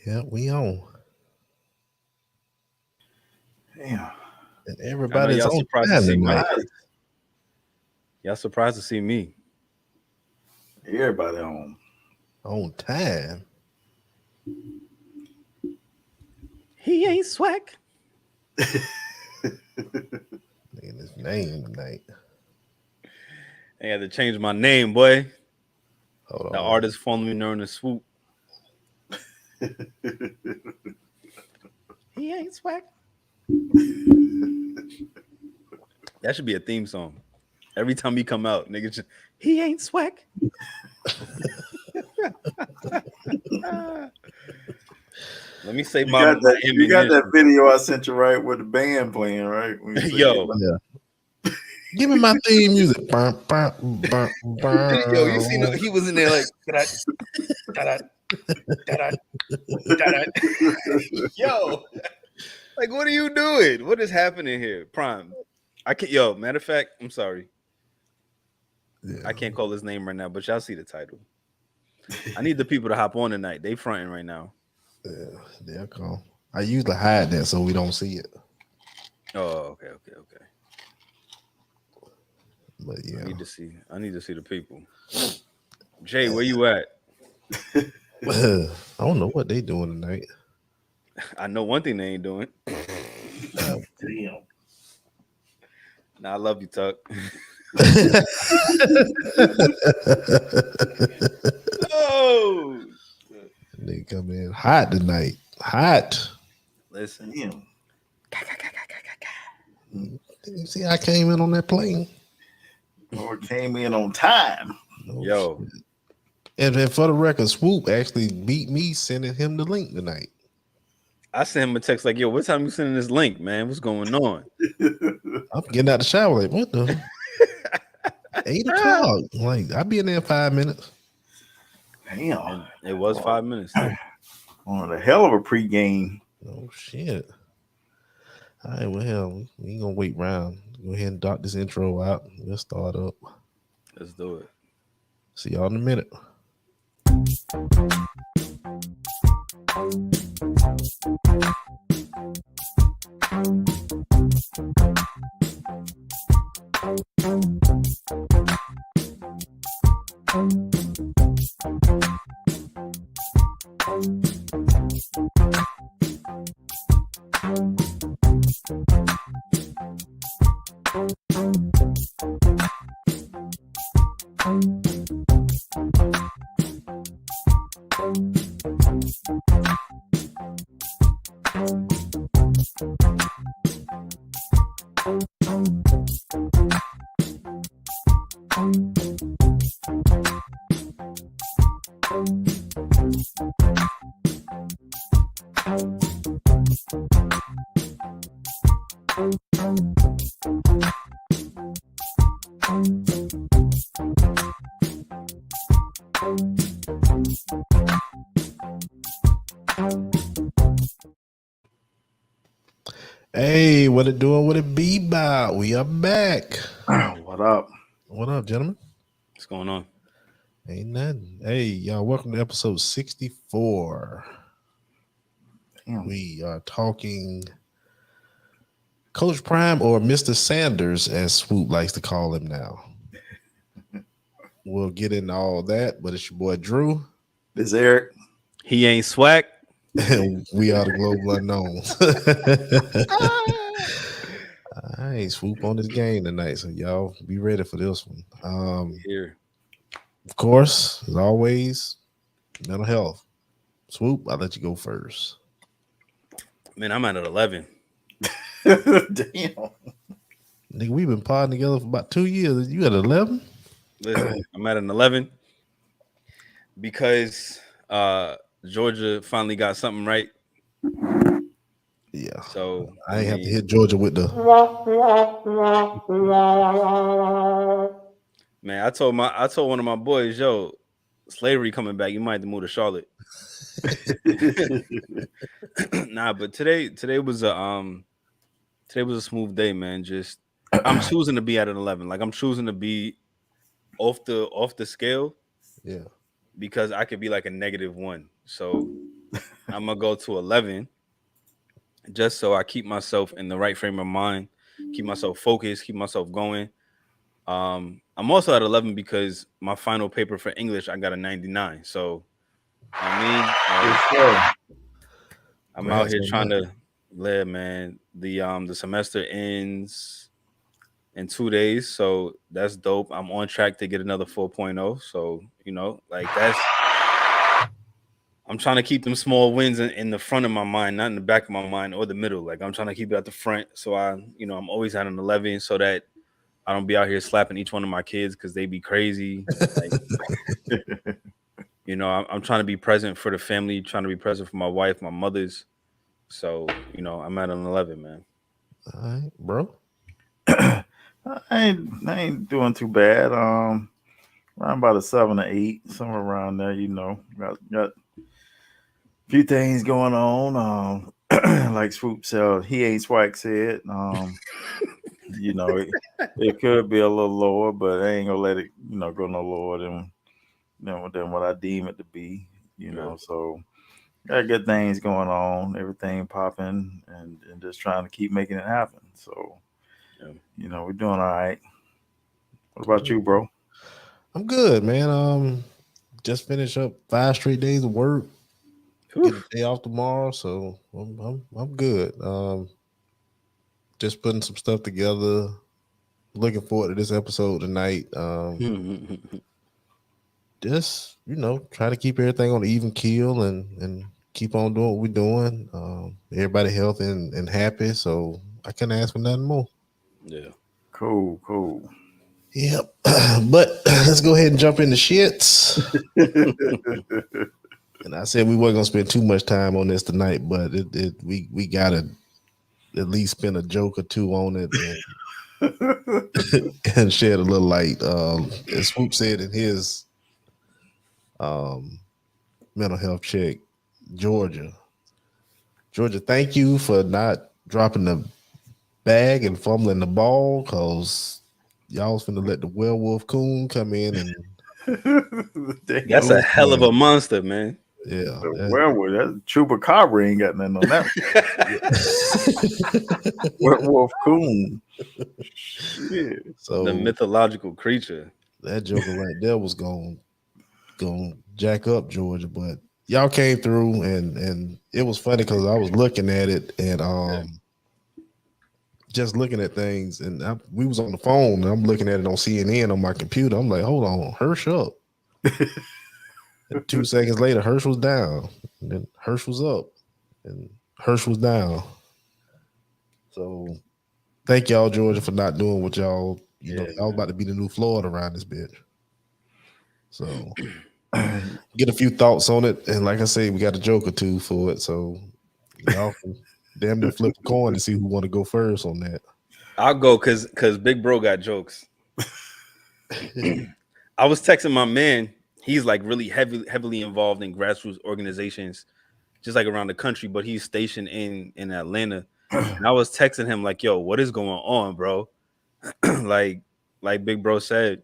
Yeah, we on. Damn. And I know everybody's y'all on surprised to time see tonight. Mike. Y'all surprised to see me. Everybody on. On time. He ain't swag. Nigga, his name tonight. I had to change my name, boy. Hold The on. artist formerly known as Swoop. He ain't swag. That should be a theme song. Every time he come out, nigga, just, he ain't swag. Let me say You got that. my You got that ammunition. video I sent you right with the band playing right. When you said Yo. Yeah. Give me my theme music. Yo, you seen he was in there like da-da, da-da, da-da. Yo, like what are you doing? What is happening here? Prime. I can't matter of fact, I'm sorry. Yeah. I can't call his name right now, but y'all see the title. I need the people to hop on tonight. They fronting right now. Yeah, they'll come. I usually hide that so we don't see it. Oh, okay. But yeah. I need to see the people. Jay, where you at? I don't know what they doing tonight. I know one thing they ain't doing. Damn. Nah, I love you, Tuck. Oh, They come in hot tonight. Hot. listen. Damn. You see, I came in on that plane. Lord came in on time. No Yo, shit. And then for the record, Swoop actually beat me sending him the link tonight. I sent him a text like, "Yo, what time you sending this link, man? What's going on?" I'm getting out the shower like, what the? 8:00. Like, I'll be in there in 5 minutes. Damn. And it was 5 minutes. Too. On a hell of a pregame. Oh, shit. All right, well, hell, we ain't gonna wait around. Go ahead and dot this intro out. We'll start up. Let's do it. See y'all in a minute. Hey, what it doing? What it be about? We are back. What up? What up, gentlemen? What's going on? Ain't nothing. Hey, y'all, welcome to episode 64. Damn. We are talking Coach Prime, or Mr. Sanders, as Swoop likes to call him now. We'll get into all that, but it's your boy Drew. This Eric. He ain't swag. And we are the Global Unknowns. I ain't Swoop on this game tonight, so y'all be ready for this one. Here. Of course, as always, mental health. Swoop, I'll let you go first. Man, I'm at 11. Damn. Nigga, we've been podding together for about 2 years. You at 11? Listen, I'm at an 11 because Georgia finally got something right. Yeah. So I ain't have to hit Georgia with the. Man, I told one of my boys, yo, slavery coming back. You might have to move to Charlotte. Nah, but today was a smooth day, man. Just I'm choosing to be at an 11. Like I'm choosing to be off the scale. Yeah. Because I could be like a -1. So I'm gonna go to 11, just so I keep myself in the right frame of mind, keep myself focused, keep myself going. I'm also at 11 because my final paper for English I got a 99. So I mean, like, Yes, I'm out Congrats here on trying that. to live, man. The semester ends in 2 days, so that's dope. I'm on track to get another 4.0. So like that's I'm trying to keep them small wins in the front of my mind, not in the back of my mind or the middle. Like I'm trying to keep it at the front, so I'm always at an 11, so that I don't be out here slapping each one of my kids because they be crazy. Like I'm trying to be present for the family, trying to be present for my wife, my mothers. So I'm at an 11, man. All right, bro. I ain't doing too bad. Around about a 7 or 8, somewhere around there. Got a few things going on. Like Swoop said, he ain't Swag said. It could be a little lower, but I ain't gonna let it, go no lower than what I deem it to be. Yeah. So got good things going on, everything popping, and just trying to keep making it happen. So, we're doing all right. What about you, bro? I'm good, man. Just finished up 5 straight days of work. Get a day off tomorrow, so I'm good. Just putting some stuff together. Looking forward to this episode tonight. Just try to keep everything on the even keel and keep on doing what we're doing. Everybody healthy and happy, so I can't ask for nothing more. Yeah. Cool. Yep. But let's go ahead and jump into shits. And I said we weren't gonna spend too much time on this tonight, but we gotta at least spend a joke or two on it and shed a little light. As Swoop said in his mental health check, Georgia, thank you for not dropping the bag and fumbling the ball, because y'all was finna let the werewolf coon come in and That's a hell of a monster, man. yeah. Werewolf, that Chupacabra ain't got nothing on that. Werewolf coon. Shit. So The mythological creature. that joker right there was going jack up Georgia, but y'all came through and it was funny because I was looking at it and just looking at things, and we was on the phone and I'm looking at it on CNN on my computer. I'm like, hold on, Hirsch up. And 2 seconds later, Hirsch was down. And then Hirsch was up. And Hirsch was down. So thank y'all, Georgia, for not doing what y'all, y'all about to be the new Florida around this bitch. So get a few thoughts on it. And like I say, we got a joke or two for it. So y'all can damn near flip a coin to see who want to go first on that. I'll go because Big Bro got jokes. I was texting my man. He's like really heavily involved in grassroots organizations, just like around the country, but he's stationed in Atlanta. And I was texting him like, yo, what is going on, bro? like Big Bro said,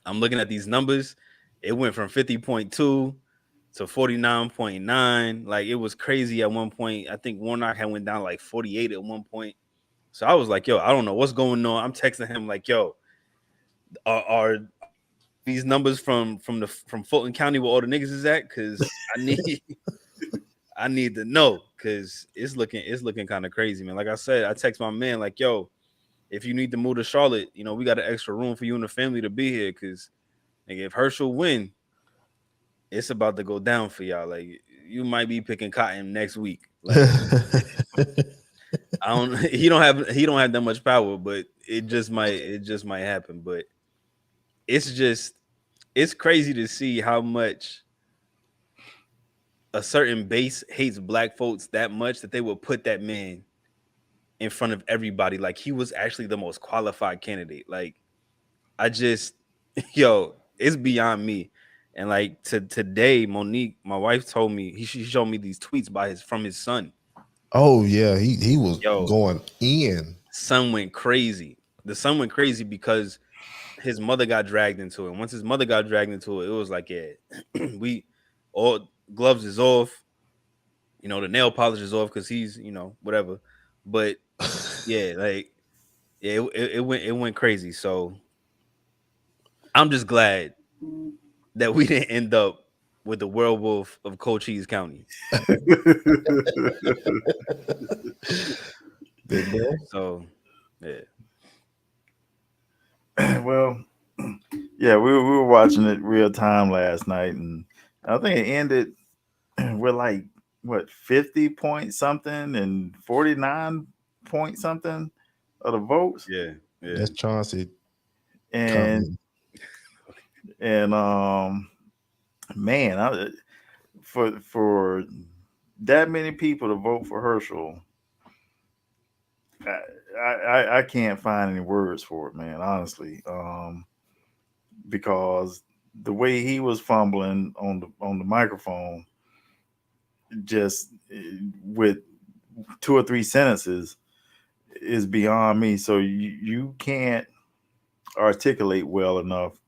I'm looking at these numbers. It went from 50.2 to 49.9. Like it was crazy at one point. I think Warnock had went down like 48 at one point. So I was like, yo, I don't know what's going on. I'm texting him like, yo, are these numbers from Fulton County where all the niggas is at? Because I need to know, because it's looking kind of crazy, man. Like I said, I text my man like, yo, if you need to move to Charlotte, we got an extra room for you and the family to be here, because if Herschel win, it's about to go down for y'all. Like you might be picking cotton next week. Like he don't have that much power, but it just might happen. But it's crazy to see how much a certain base hates black folks that much that they will put that man in front of everybody. Like he was actually the most qualified candidate. Like it's beyond me. And like today, Monique, my wife, told me she showed me these tweets from his son. Oh yeah, he was going in. Son went crazy. The son went crazy because his mother got dragged into it. Once his mother got dragged into it, it was like, yeah, we all gloves is off. the nail polish is off because he's, whatever. But yeah, like it went crazy. So I'm just glad that we didn't end up with the werewolf of Cochise County. Big boy. So yeah. Well, yeah, we were watching it real time last night, and I think it ended with like what 50 point something and 49 point something of the votes, Yeah. That's Chauncey and coming. man, for that many people to vote for Herschel, I can't find any words for it, man. Honestly, because the way he was fumbling on the microphone, just with 2 or 3 sentences, is beyond me. So you can't articulate well enough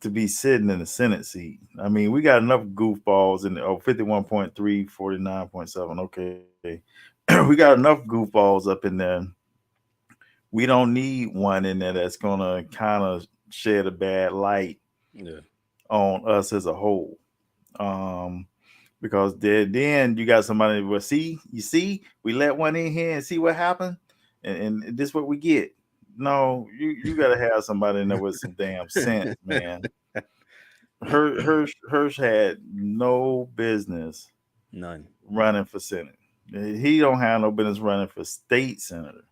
to be sitting in the Senate seat. I mean, we got enough goofballs in the 51.3, 49.7. Okay. We got enough goofballs up in there. We don't need one in there that's gonna kind of shed a bad light on us as a whole. Because then you got somebody, well, you see, we let one in here and see what happened, and this is what we get. No, you got to have somebody in there with some damn sense, man. Hirsch had no business None running for Senate. He don't have no business running for state senator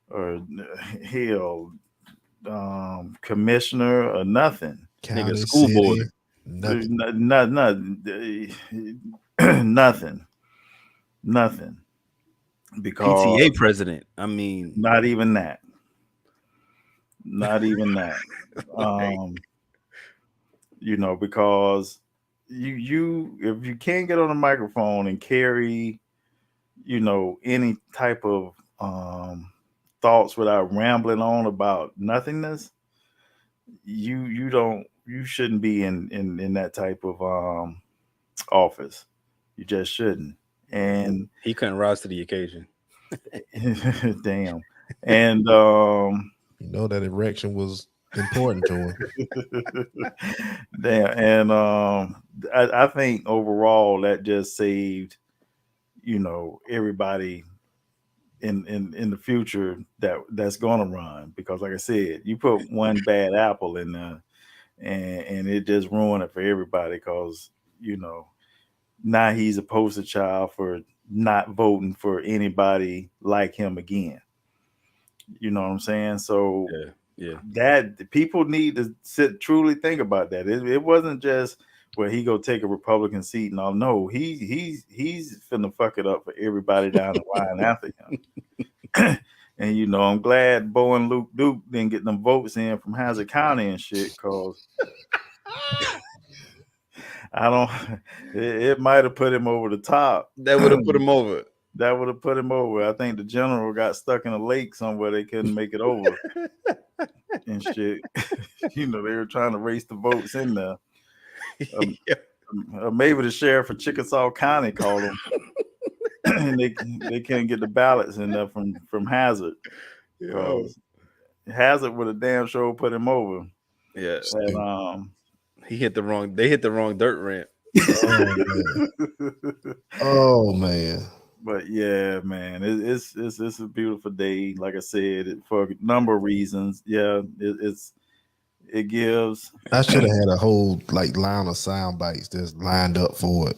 or hell commissioner or nothing. County, school city, board. nothing. Nothing. Because PTA president. I mean, not even that. Because you if you can't get on the microphone and carry, any type of thoughts without rambling on about nothingness, you shouldn't be in that type of office. You just shouldn't. And he couldn't rise to the occasion. damn. And that erection was important to him. damn. And I think overall that just saved, everybody in the future that's gonna run, because like I said, you put one bad apple in there and it just ruined it for everybody, because now he's a poster child for not voting for anybody like him again. You know what I'm saying? So yeah, that people need to truly think about that. It wasn't just where he go take a Republican seat and all. No, he's finna fuck it up for everybody down the line after him. And I'm glad Bo and Luke Duke didn't get them votes in from Hazard County and shit, cause it might have put him over the top. that would have put him over. That would have put him over. I think the general got stuck in a lake somewhere. They couldn't make it over and shit. They were trying to race the votes in there. Maybe the sheriff of Chickasaw County called him, and they can't get the ballots in there from Hazard. Hazard would have damn sure put him over. Yeah, and they hit the wrong dirt ramp. Oh man. But yeah, man, it's a beautiful day. Like I said, for a number of reasons. Yeah, it gives. I should have had a whole line of sound bites just lined up for it.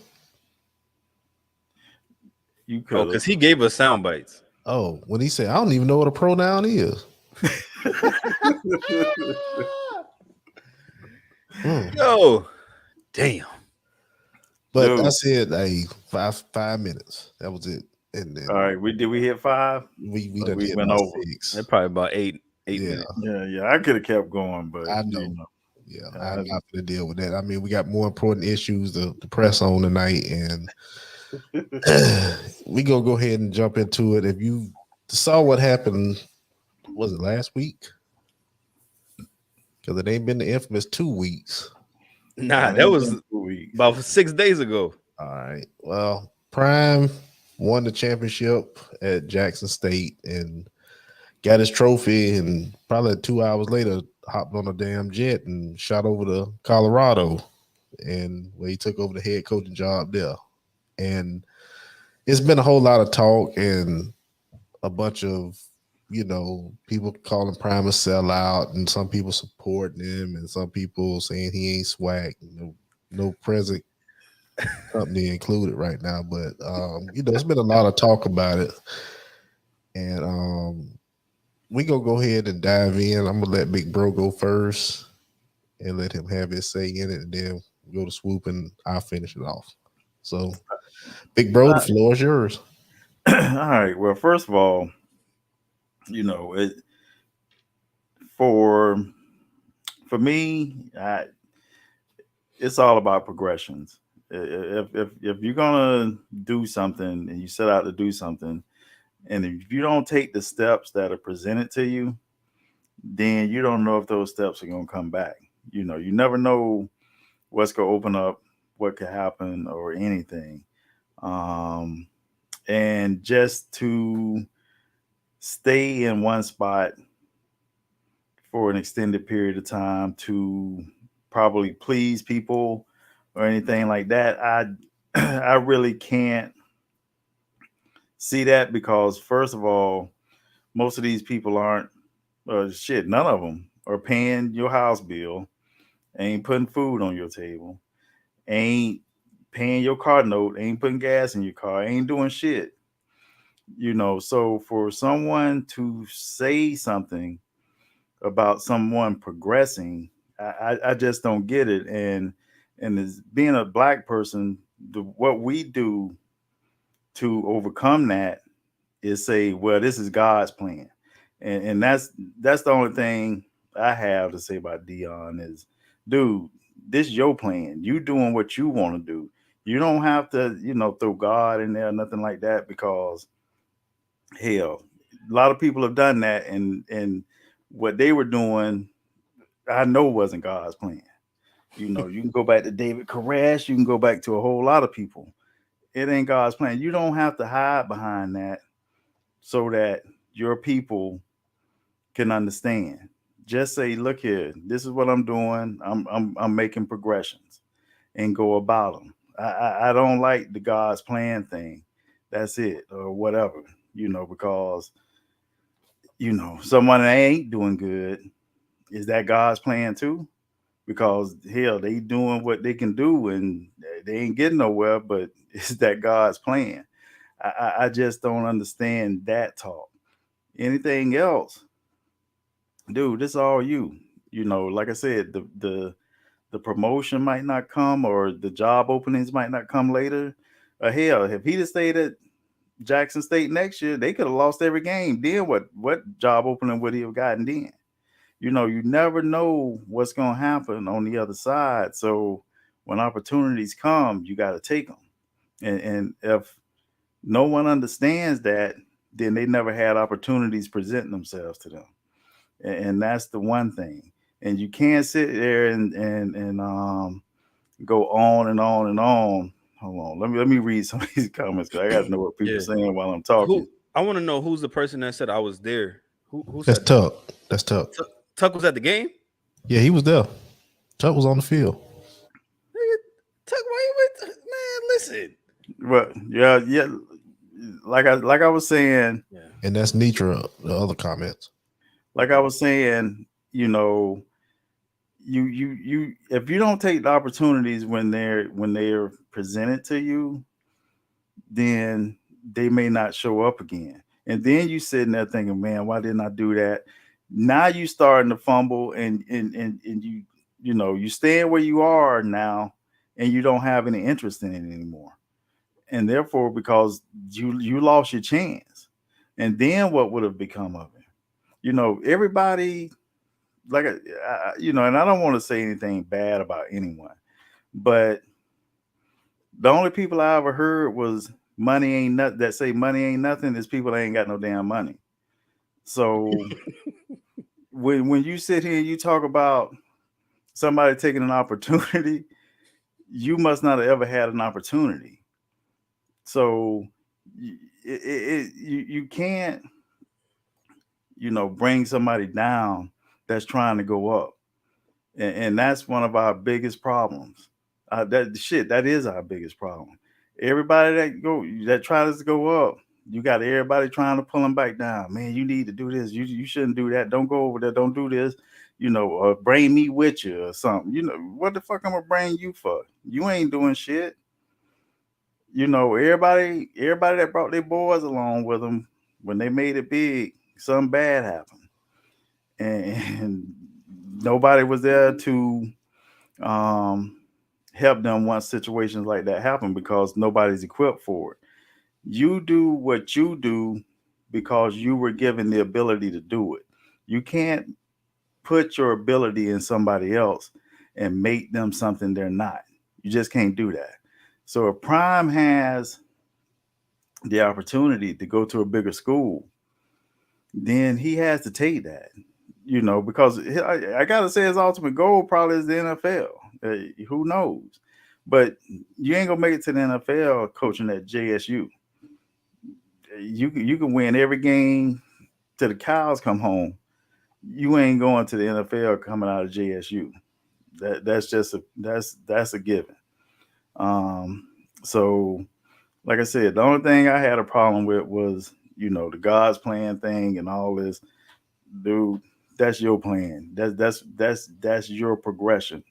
You could, because he gave us sound bites. Oh, when he said, "I don't even know what a pronoun is." Yo, damn. But Dude. I said, "Hey, 5 minutes. That was it." And then all right, we hit 5. We done hit went about over. 6. They're probably about 8 Yeah. minutes. Yeah. I could have kept going, but I know. Yeah, I'm not going to deal with that. I mean, we got more important issues to press on tonight, and we gonna go ahead and jump into it. If you saw what happened, was it last week? Because it ain't been the infamous 2 weeks. Nah, that was about 6 days ago. All right. Well, Prime won the championship at Jackson State and got his trophy, and probably 2 hours later hopped on a damn jet and shot over to Colorado, and where he took over the head coaching job there. And it's been a whole lot of talk and a bunch of, people calling Prime a sellout, and some people supporting him, and some people saying he ain't swag. No present company included right now, but there's been a lot of talk about it, and we gonna go ahead and dive in. I'm gonna let Big Bro go first and let him have his say in it, and then go to Swoop and I'll finish it off. So, Big Bro, the floor is yours. All right. Well, first of all, it for me, it's all about progressions. If you're gonna do something and you set out to do something, and if you don't take the steps that are presented to you, then you don't know if those steps are gonna come back. You never know what's gonna open up, what could happen, or anything. And just to stay in one spot for an extended period of time to probably please people or anything like that, I really can't see that, because first of all, most of these people aren't none of them are paying your house bill, ain't putting food on your table, ain't paying your car note, ain't putting gas in your car, ain't doing shit. So for someone to say something about someone progressing, I just don't get it. And as being a Black person, what we do to overcome that is say, well, this is God's plan. And that's the only thing I have to say about Dion is, dude, this is your plan. You doing what you want to do. You don't have to, throw God in there, nothing like that, because hell, a lot of people have done that, and what they were doing, I know wasn't God's plan. You can go back to David Koresh, you can go back to a whole lot of people. It ain't God's plan. You don't have to hide behind that so that your people can understand. Just say, look here, this is what I'm doing. I'm making progressions, and go about them. I don't like the God's plan thing. That's it, or whatever, because someone that ain't doing good, is that God's plan too? Because hell, they doing what they can do and they ain't getting nowhere, but is that God's plan? I just don't understand that talk. Anything else, dude, this is all you. Like I said, the promotion might not come, or the job openings might not come later. Hell, if he'd have stayed at Jackson State next year, they could have lost every game. Then what job opening would he have gotten then? You never know what's going to happen on the other side. So when opportunities come, you got to take them. And if no one understands that, then they never had opportunities presenting themselves to them. And that's the one thing. And you can't sit there and go on and on and on. Hold on, let me read some of these comments, because I got to know what people are saying while I'm talking. I want to know who's the person that said I was there. Who That's said Tuck. That's Tuck. Tuck was at the game? Yeah, he was there. Tuck was on the field. Tuck, why you with, man? Listen. Well, yeah. Like I was saying, and that's Nitra. The other comments. Like I was saying, you if you don't take the opportunities when they're presented to you, then they may not show up again. And then you sitting there thinking, man, why didn't I do that? Now you starting to fumble, and you stand where you are now, and you don't have any interest in it anymore. And therefore, because you lost your chance, and then what would have become of it? Everybody, like, and I don't want to say anything bad about anyone, but the only people I ever heard was money ain't nothing, that say money ain't nothing, is people that ain't got no damn money. So when you sit here and you talk about somebody taking an opportunity, you must not have ever had an opportunity. So you can't, bring somebody down that's trying to go up. And that's one of our biggest problems. That is our biggest problem. Everybody that tries to go up, you got everybody trying to pull them back down. Man, you need to do this. You shouldn't do that. Don't go over there. Don't do this. Or bring me with you or something. What the fuck I'm gonna bring you for? You ain't doing shit. Everybody that brought their boys along with them, when they made it big, something bad happened, and nobody was there to help them once situations like that happen, because nobody's equipped for it. You do what you do because you were given the ability to do it. You can't put your ability in somebody else and make them something they're not. You just can't do that. So if Prime has the opportunity to go to a bigger school, then he has to take that, because I gotta say his ultimate goal probably is the NFL. Who knows? But you ain't gonna make it to the NFL coaching at JSU. You can win every game till the cows come home. You ain't going to the NFL coming out of JSU. That's just that's a given. So like I said, the only thing I had a problem with was, the God's plan thing and all this. Dude, that's your plan. That's your progressions.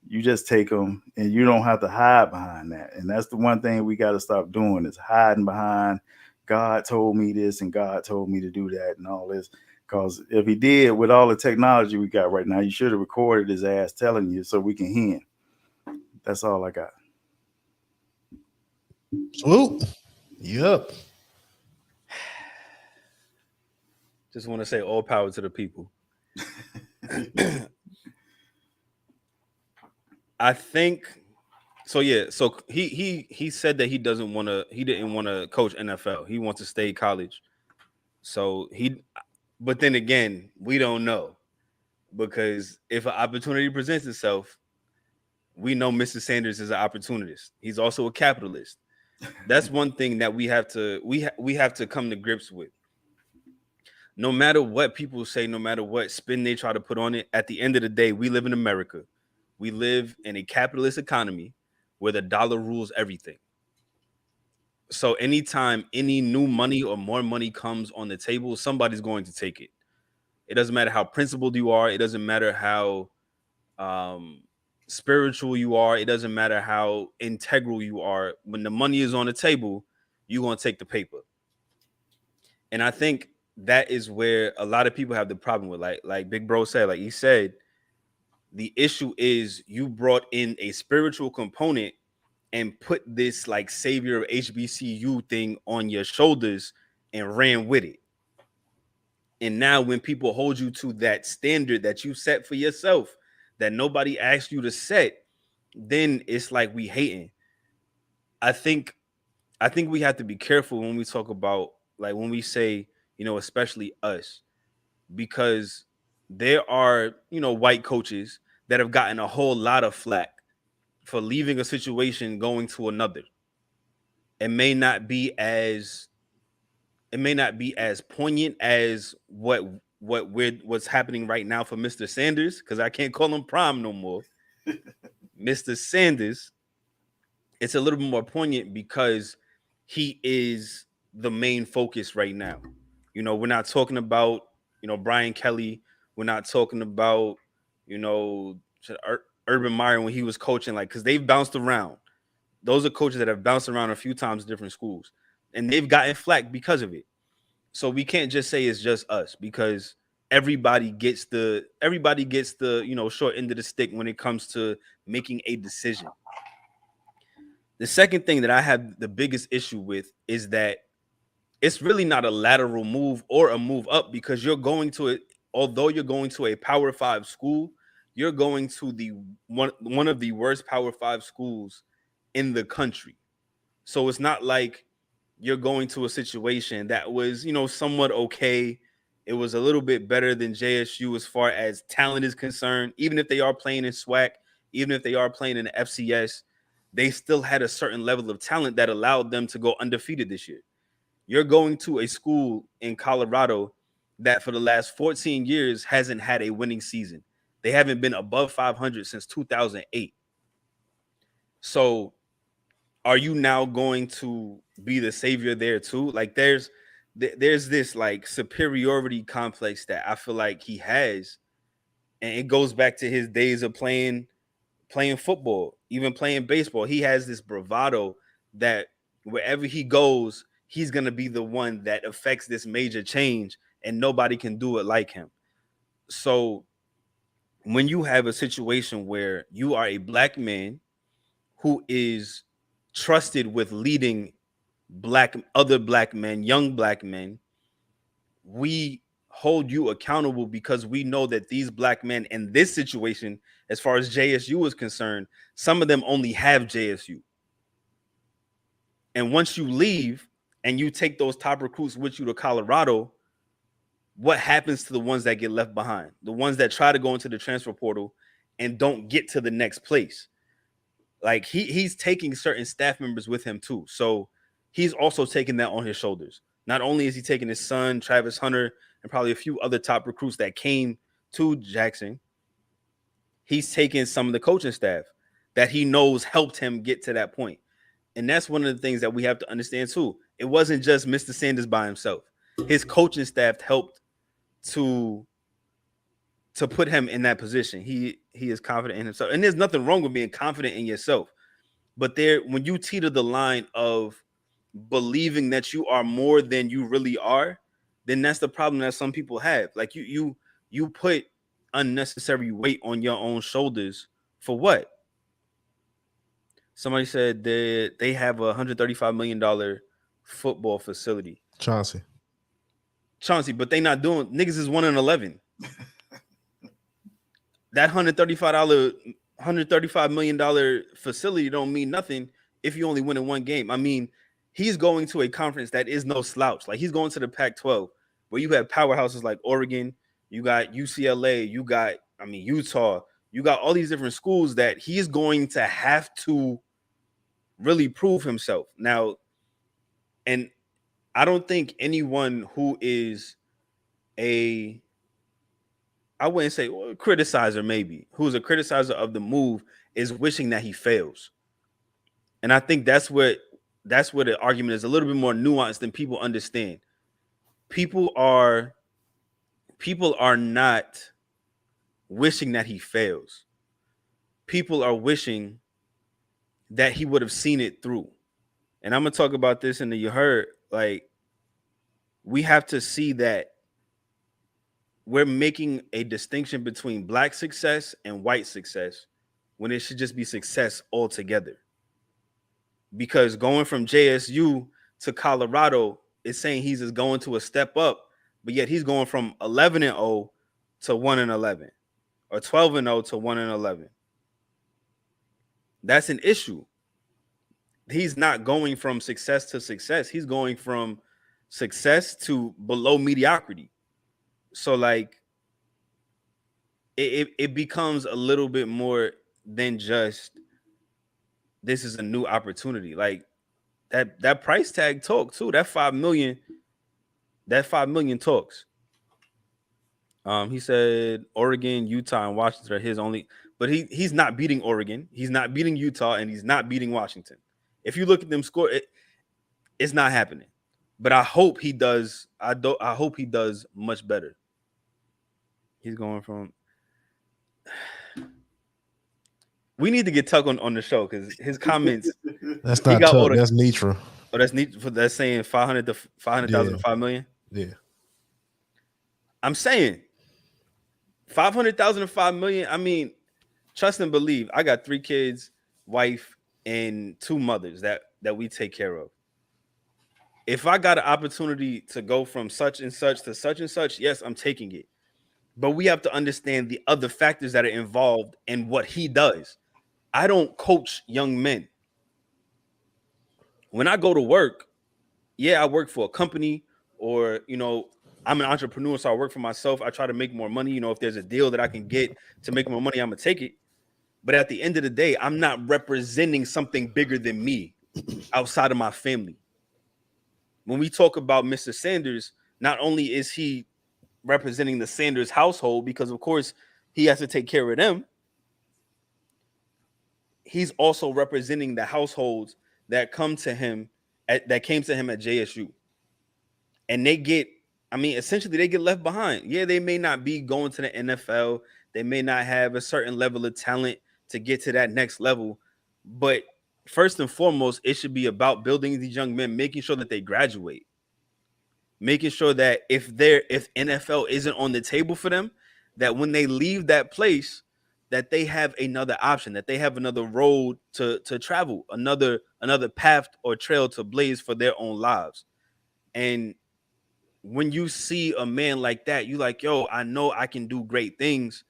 You just take them, and you don't have to hide behind that. And that's the one thing we got to stop doing, is hiding behind God told me this and God told me to do that and all this. Because if he did, with all the technology we got right now, you should have recorded his ass telling you so we can hear him. That's all I got. Swoop. Yep. Just want to say all power to the people. I think so. Yeah. So he said that he didn't want to coach NFL. He wants to stay college. So but then again, we don't know, because if an opportunity presents itself, we know Mr. Sanders is an opportunist. He's also a capitalist. That's one thing that we have to come to grips with. No matter what people say, no matter what spin they try to put on it, at the end of the day, we live in America. We live in a capitalist economy where the dollar rules everything. So anytime any new money or more money comes on the table, somebody's going to take it. It doesn't matter how principled you are. It doesn't matter how spiritual you are. It doesn't matter how integral you are. When the money is on the table, you're going to take the paper. And I think that is where a lot of people have the problem with, like Big Bro said, like he said, the issue is you brought in a spiritual component and put this like savior of HBCU thing on your shoulders and ran with it. And now when people hold you to that standard that you set for yourself, that nobody asked you to set, then it's like we hating. I think we have to be careful when we talk about, like, when we say, especially us, because there are, white coaches that have gotten a whole lot of flack for leaving a situation, going to another. It may not be as poignant as what's happening right now for Mr. Sanders, because I can't call him Prime no more. Mr. Sanders, it's a little bit more poignant because he is the main focus right now. We're not talking about, Brian Kelly. We're not talking about, Urban Meyer when he was coaching, because they've bounced around. Those are coaches that have bounced around a few times in different schools, and they've gotten flack because of it. So we can't just say it's just us, because everybody gets the short end of the stick when it comes to making a decision. The second thing that I have the biggest issue with is that it's really not a lateral move or a move up, because although you're going to a Power 5 school, you're going to the one of the worst Power 5 schools in the country. So it's not like you're going to a situation that was, somewhat okay. It was a little bit better than JSU as far as talent is concerned, even if they are playing in SWAC, even if they are playing in the FCS. they still had a certain level of talent that allowed them to go undefeated this year. You're going to a school in Colorado that for the last 14 years hasn't had a winning season. They haven't been above 500 since 2008. So are you now going to be the savior there too? Like there's this like superiority complex that I feel like he has, and it goes back to his days of playing football, even playing baseball. He has this bravado that wherever he goes, he's going to be the one that affects this major change, and nobody can do it like him. So when you have a situation where you are a black man who is trusted with leading other black men, young black men, we hold you accountable because we know that these black men in this situation, as far as JSU is concerned, some of them only have JSU. And once you leave and you take those top recruits with you to Colorado, what happens to the ones that get left behind? The ones that try to go into the transfer portal and don't get to the next place. Like he's taking certain staff members with him too. So he's also taking that on his shoulders. Not only is he taking his son, Travis Hunter, and probably a few other top recruits that came to Jackson, he's taking some of the coaching staff that he knows helped him get to that point. And that's one of the things that we have to understand too. It wasn't just Mr. Sanders by himself. His coaching staff helped to put him in that position. He is confident in himself. And there's nothing wrong with being confident in yourself. But when you teeter the line of believing that you are more than you really are, then that's the problem that some people have. Like you put unnecessary weight on your own shoulders for what? Somebody said that they have a $135 million football facility. Chauncey, but they not doing. Niggas is 1-11. That $135 million facility don't mean nothing if you only win in one game. I mean, he's going to a conference that is no slouch. Like he's going to the Pac-12, where you have powerhouses like Oregon, you got UCLA, you got Utah, you got all these different schools that he's going to have to really prove himself now. And I don't think anyone who is I wouldn't say criticizer, maybe, who's a criticizer of the move is wishing that he fails. And I think that's where the argument is a little bit more nuanced than people understand. People are not wishing that he fails. People are wishing that he would have seen it through. And I'm going to talk about this in the You Heard. Like, we have to see that we're making a distinction between black success and white success when it should just be success altogether. Because going from JSU to Colorado is saying he's just going to a step up, but yet he's going from 11-0 to 1-11 or 12-0 to 1-11. That's an issue. He's not going from success to success. He's going from success to below mediocrity. So like it becomes a little bit more than just this is a new opportunity. Like that price tag talk too. That $5 million talks. He said Oregon, Utah, and Washington are his only, but he's not beating Oregon, he's not beating Utah, and he's not beating Washington. If you look at them score, it's not happening. But I hope he does. I hope he does much better. He's going from. We need to get Tuck on the show because his comments. That's not Tuck. That's Nitra. Oh, that's neat. That's saying 500,000 to 5 million. Yeah. I'm saying 500,000 to 5 million. I mean, trust and believe. I got 3 kids, wife, and 2 mothers that we take care of. If I got an opportunity to go from such and such to such and such, yes, I'm taking it. But we have to understand the other factors that are involved in what he does. I don't coach young men. When I go to work, yeah, I work for a company or, I'm an entrepreneur, so I work for myself. I try to make more money. If there's a deal that I can get to make more money, I'm going to take it. But at the end of the day, I'm not representing something bigger than me outside of my family. When we talk about Mr. Sanders, not only is he representing the Sanders household, because of course he has to take care of them, he's also representing the households that come to him that came to him at JSU. And they get, I mean, essentially they get left behind. Yeah, they may not be going to the NFL. They may not have a certain level of talent to get to that next level. But first and foremost, it should be about building these young men, making sure that they graduate, making sure that if NFL isn't on the table for them, that when they leave that place, that they have another option, that they have another road to travel, another path or trail to blaze for their own lives. And when you see a man like that, you like, yo, I know I can do great things.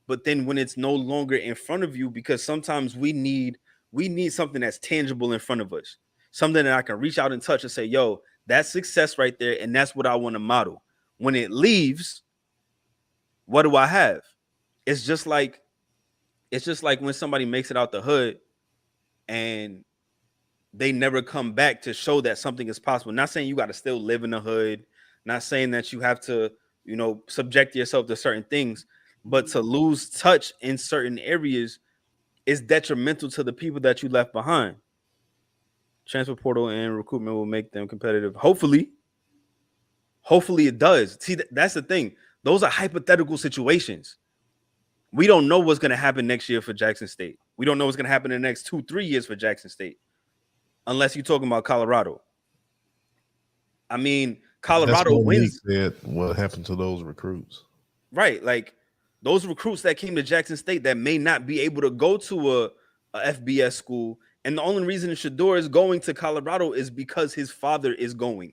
But then when it's no longer in front of you, because sometimes we need something that's tangible in front of us, something that I can reach out and touch and say, yo, that's success right there. And that's what I want to model. When it leaves, what do I have? It's just like when somebody makes it out the hood and they never come back to show that something is possible. Not saying you got to still live in the hood, not saying that you have to, subject yourself to certain things, but to lose touch in certain areas is detrimental to the people that you left behind. Transfer portal and recruitment will make them competitive. Hopefully it does. See, that's the thing. Those are hypothetical situations. We don't know what's going to happen next year for Jackson State. We don't know what's going to happen in the next 2-3 years for Jackson State, unless you're talking about Colorado. I mean, Colorado wins. What happened to those recruits? Right. Like those recruits that came to Jackson State that may not be able to go to a FBS school. And the only reason Shedeur is going to Colorado is because his father is going.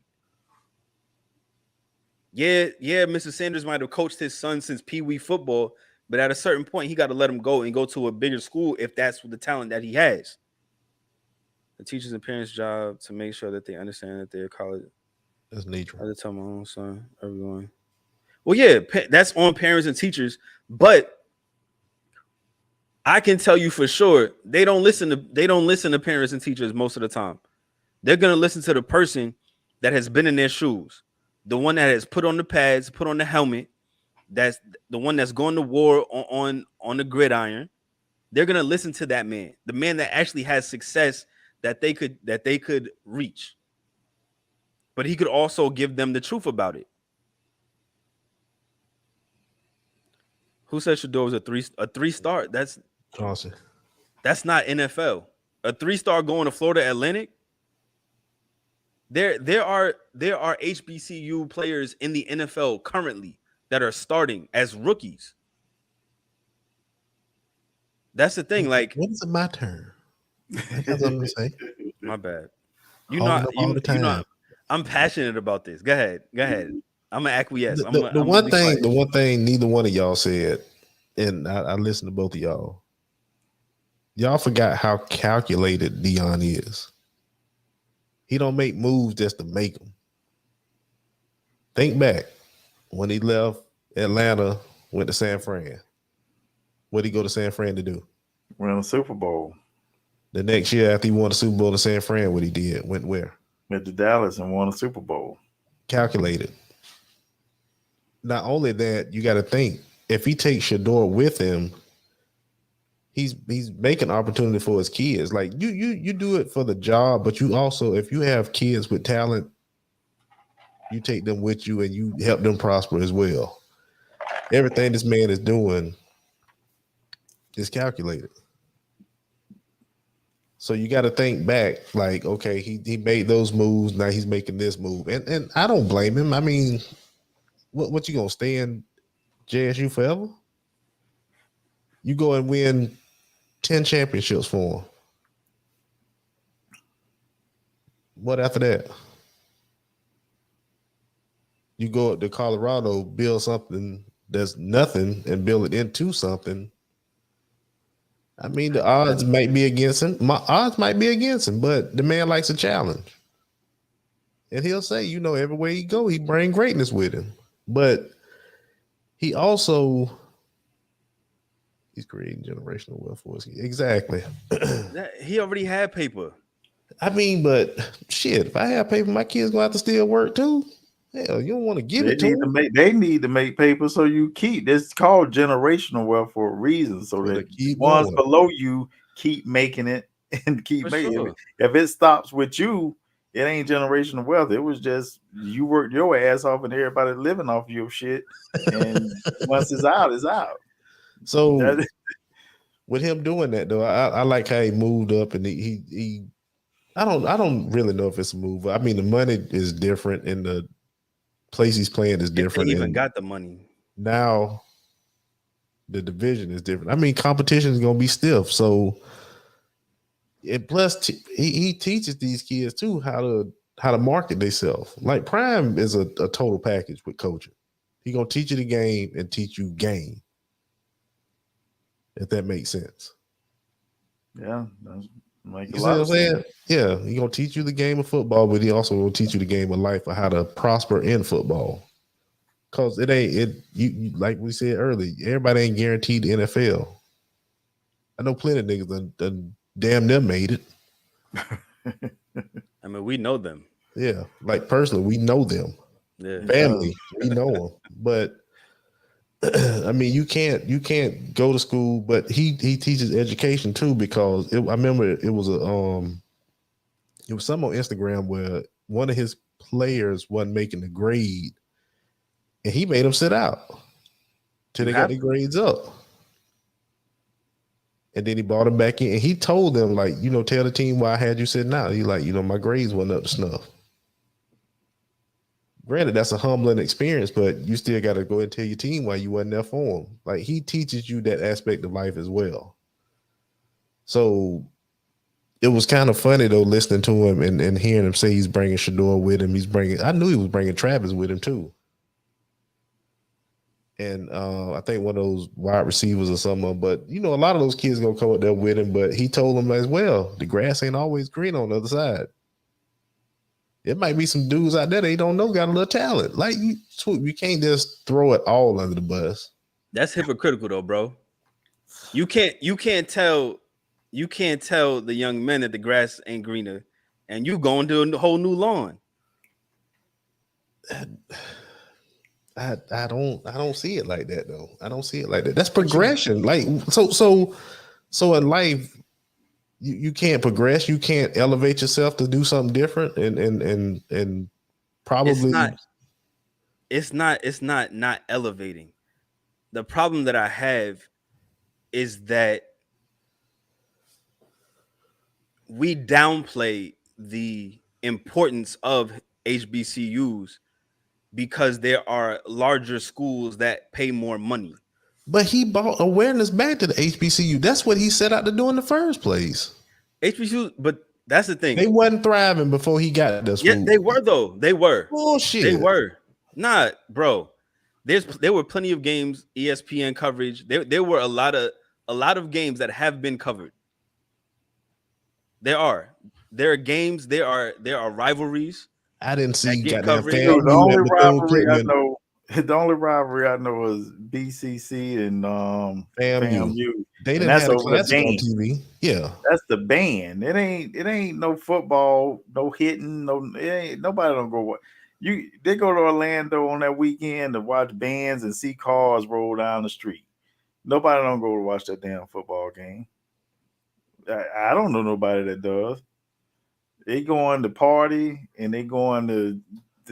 Yeah, Mr. Sanders might have coached his son since Pee Wee football, but at a certain point, he got to let him go and go to a bigger school if that's the talent that he has. The teachers and parents' job to make sure that they understand that their college. That's neutral. I had to tell my own son, everyone. Well, yeah, that's on parents and teachers, but I can tell you for sure they don't listen to parents and teachers most of the time. They're gonna listen to the person that has been in their shoes, the one that has put on the pads, put on the helmet, that's the one that's going to war on the gridiron. They're gonna listen to that man, the man that actually has success that they could reach. But he could also give them the truth about it. Who said Shedeur was a 3-star? That's Chauncey. That's not NFL. A 3-star going to Florida Atlantic. There are HBCU players in the NFL currently that are starting as rookies. That's the thing. Like, when is it my turn? I got something to say. My bad. You know, I'm passionate about this. Go ahead. I'm gonna acquiesce. The one thing neither one of y'all said, and I listened to both of y'all. Y'all forgot how calculated Deion is. He don't make moves just to make them. Think back when he left Atlanta, went to San Fran. What did he go to San Fran to do? Win a Super Bowl. The next year after he won the Super Bowl in San Fran, what he did? Went where? Went to Dallas and won a Super Bowl. Calculated. Not only that, you got to think if he takes Shedeur with him, he's making opportunity for his kids. Like you do it for the job, but you also, if you have kids with talent, you take them with you and you help them prosper as well. Everything this man is doing is calculated. So you got to think back, like, okay, he made those moves. Now he's making this move, and I don't blame him. I mean, what you gonna stay in JSU forever? You go and win 10 championships for him. What after that? You go to Colorado, build something that's nothing, and build it into something. I mean, the odds might be against him. My odds might be against him, but the man likes a challenge. And he'll say, everywhere he go, he bring greatness with him. But he also, He's creating generational wealth for us. Exactly. He already had paper. I mean, but shit, if I have paper, my kids gonna have to still work too. Hell, you don't want to give it to them. They need to make paper so you keep. It's called generational wealth for a reason, so that ones below you keep making it and keep making it. If it stops with you, it ain't generational wealth. It was just you worked your ass off and everybody living off your shit. And once it's out, it's out. So with him doing that though, I like how he moved up and he I don't really know if it's a move. I mean, the money is different and the place he's playing is different. They even got the money. Now the division is different. I mean, competition is gonna be stiff. So and plus he teaches these kids too how to market themselves. Like Prime is a total package with coaching. He gonna teach you the game and teach you game. If that makes sense. Yeah, that's make you see what I'm saying? Yeah, he gonna teach you the game of football, but he also will teach you the game of life, or how to prosper in football. Cause it ain't you like we said earlier, everybody ain't guaranteed the NFL. I know plenty of niggas done damn near made it. I mean, we know them. Yeah, like personally, we know them. Yeah. Family, we know them. But I mean, you can't go to school, but he teaches education too, because I remember it was some on Instagram where one of his players wasn't making the grade, and he made them sit out till they got their grades up, and then he brought them back in, and he told them like, tell the team why I had you sitting out. He like, my grades wasn't up to snuff. Granted, that's a humbling experience, but you still got to go and tell your team why you wasn't there for them. Like, he teaches you that aspect of life as well. So it was kind of funny though, listening to him and hearing him say he's bringing Shedeur with him. I knew he was bringing Travis with him too. And I think one of those wide receivers or something. But a lot of those kids gonna come up there with him. But he told them as well, the grass ain't always green on the other side. It might be some dudes out there they don't know got a little talent. Like you can't just throw it all under the bus. That's hypocritical though, bro. You can't tell the young men that the grass ain't greener, and you going to a whole new lawn. I don't see it like that though. I don't see it like that. That's progression. Like so in life. You can't progress. You can't elevate yourself to do something different, and probably it's not elevating. The problem that I have is that we downplay the importance of HBCUs because there are larger schools that pay more money. But he brought awareness back to the HBCU. That's what he set out to do in the first place. HBCU, but that's the thing. They wasn't thriving before he got this. Yeah, they were though. They were. Bullshit. They were. Nah, bro. There were plenty of games, ESPN coverage. There were a lot of games that have been covered. There are games. There are rivalries. I didn't see coverage. The only rivalry I know is BCC and FAMU. They didn't have a classic on TV. Yeah, that's the band. It ain't no football, no hitting, nobody don't go. They go to Orlando on that weekend to watch bands and see cars roll down the street. Nobody don't go to watch that damn football game. I don't know nobody that does. They going to party and they going to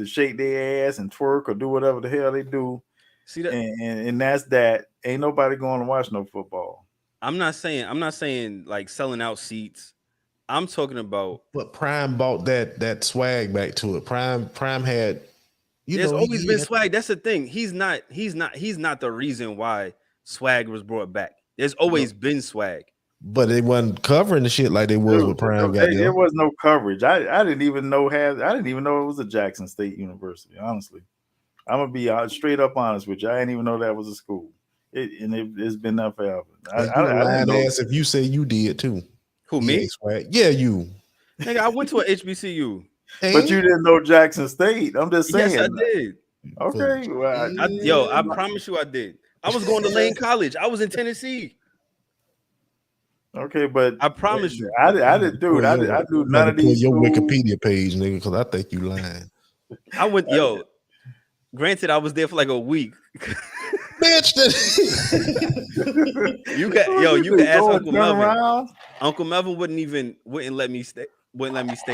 shake their ass and twerk or do whatever the hell they do. See that, and that's that. Ain't nobody going to watch no football. I'm not saying like selling out seats. I'm talking about. But Prime bought that swag back to it. Prime had. There's always been swag. That's the thing. He's not the reason why swag was brought back. There's always been swag. But they wasn't covering the shit like they was with Prime. There was no coverage. I didn't even know it was a Jackson State University. Honestly, I'm gonna be straight up honest with you. I didn't even know that was a school. It's been there forever. I ass if you say you did too. Who, me? Yeah, you. Nigga, I went to an HBCU. But you didn't know Jackson State. I'm just saying. Yes, I did. Okay. Well, I promise you I did. I was going to Lane College. I was in Tennessee. Okay, but I promise you. I did, dude. I knew none of these your schools. Wikipedia page, nigga, because I think you lying. I went, yo. Granted, I was there for like a week. Bitch, You can ask Uncle Melvin. Around? Uncle Melvin wouldn't let me stay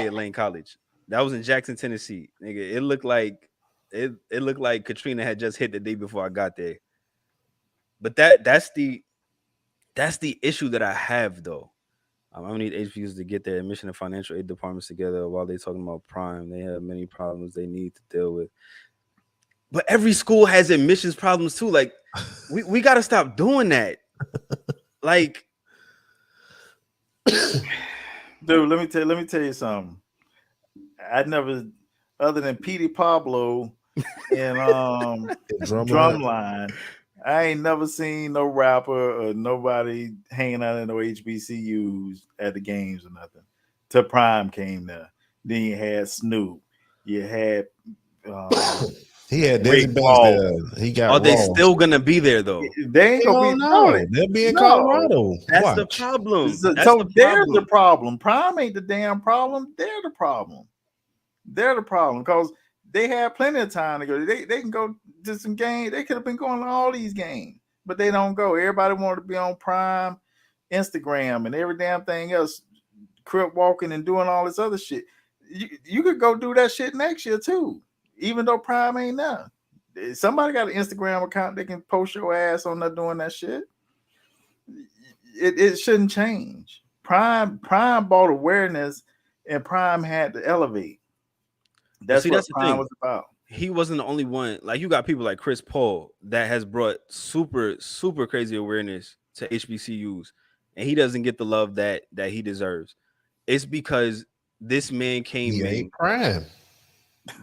at Lane College. That was in Jackson, Tennessee. Nigga, it looked like Katrina had just hit the day before I got there. But that's the issue that I have though. I'm gonna need HBCUs to get their admission and financial aid departments together while they're talking about prime. They have many problems they need to deal with. But every school has admissions problems too. Like, we got to stop doing that. Like, dude, let me tell you something. I never, other than Petey Pablo and Drumline, I ain't never seen no rapper or nobody hanging out in no HBCUs at the games or nothing. Till Prime came there. Then you had Snoop. You had he had Desi Banks there. He got. Are they still gonna be there though? They ain't gonna be. No, they'll be in Colorado. That's the problem. So they're the problem. Prime ain't the damn problem. They're the problem. They're the problem because they had plenty of time to go. They can go to some games. They could have been going to all these games, but they don't go. Everybody wanted to be on Prime, Instagram, and every damn thing else, crip walking and doing all this other shit. You could go do that shit next year too, even though Prime ain't there. Somebody got an Instagram account they can post your ass on there doing that shit. It shouldn't change. Prime bought awareness, and Prime had to elevate. That's what Prime was about. He wasn't the only one. Like, you got people like Chris Paul that has brought super, super crazy awareness to HBCUs, and he doesn't get the love that he deserves. It's because this man came in Prime.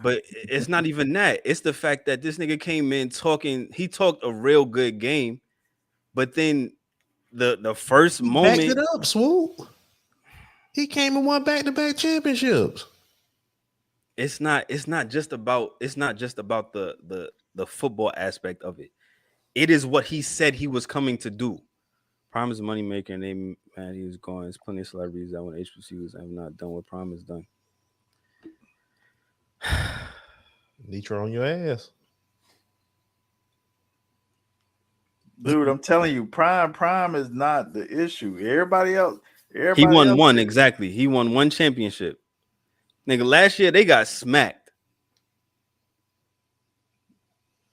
But it's not even that. It's the fact that this nigga came in talking. He talked a real good game, but then the first moment, backed it up, Swoop. He came and won back-to-back championships. It's not just about the football aspect of it. It is what he said he was coming to do. Prime is a moneymaker, and he was going. There's plenty of celebrities that when HBCUs have not done what Prime has done. Nitro on your ass, dude. I'm telling you, Prime is not the issue. Everybody else. He won one exactly. He won one championship. Nigga, last year they got smacked.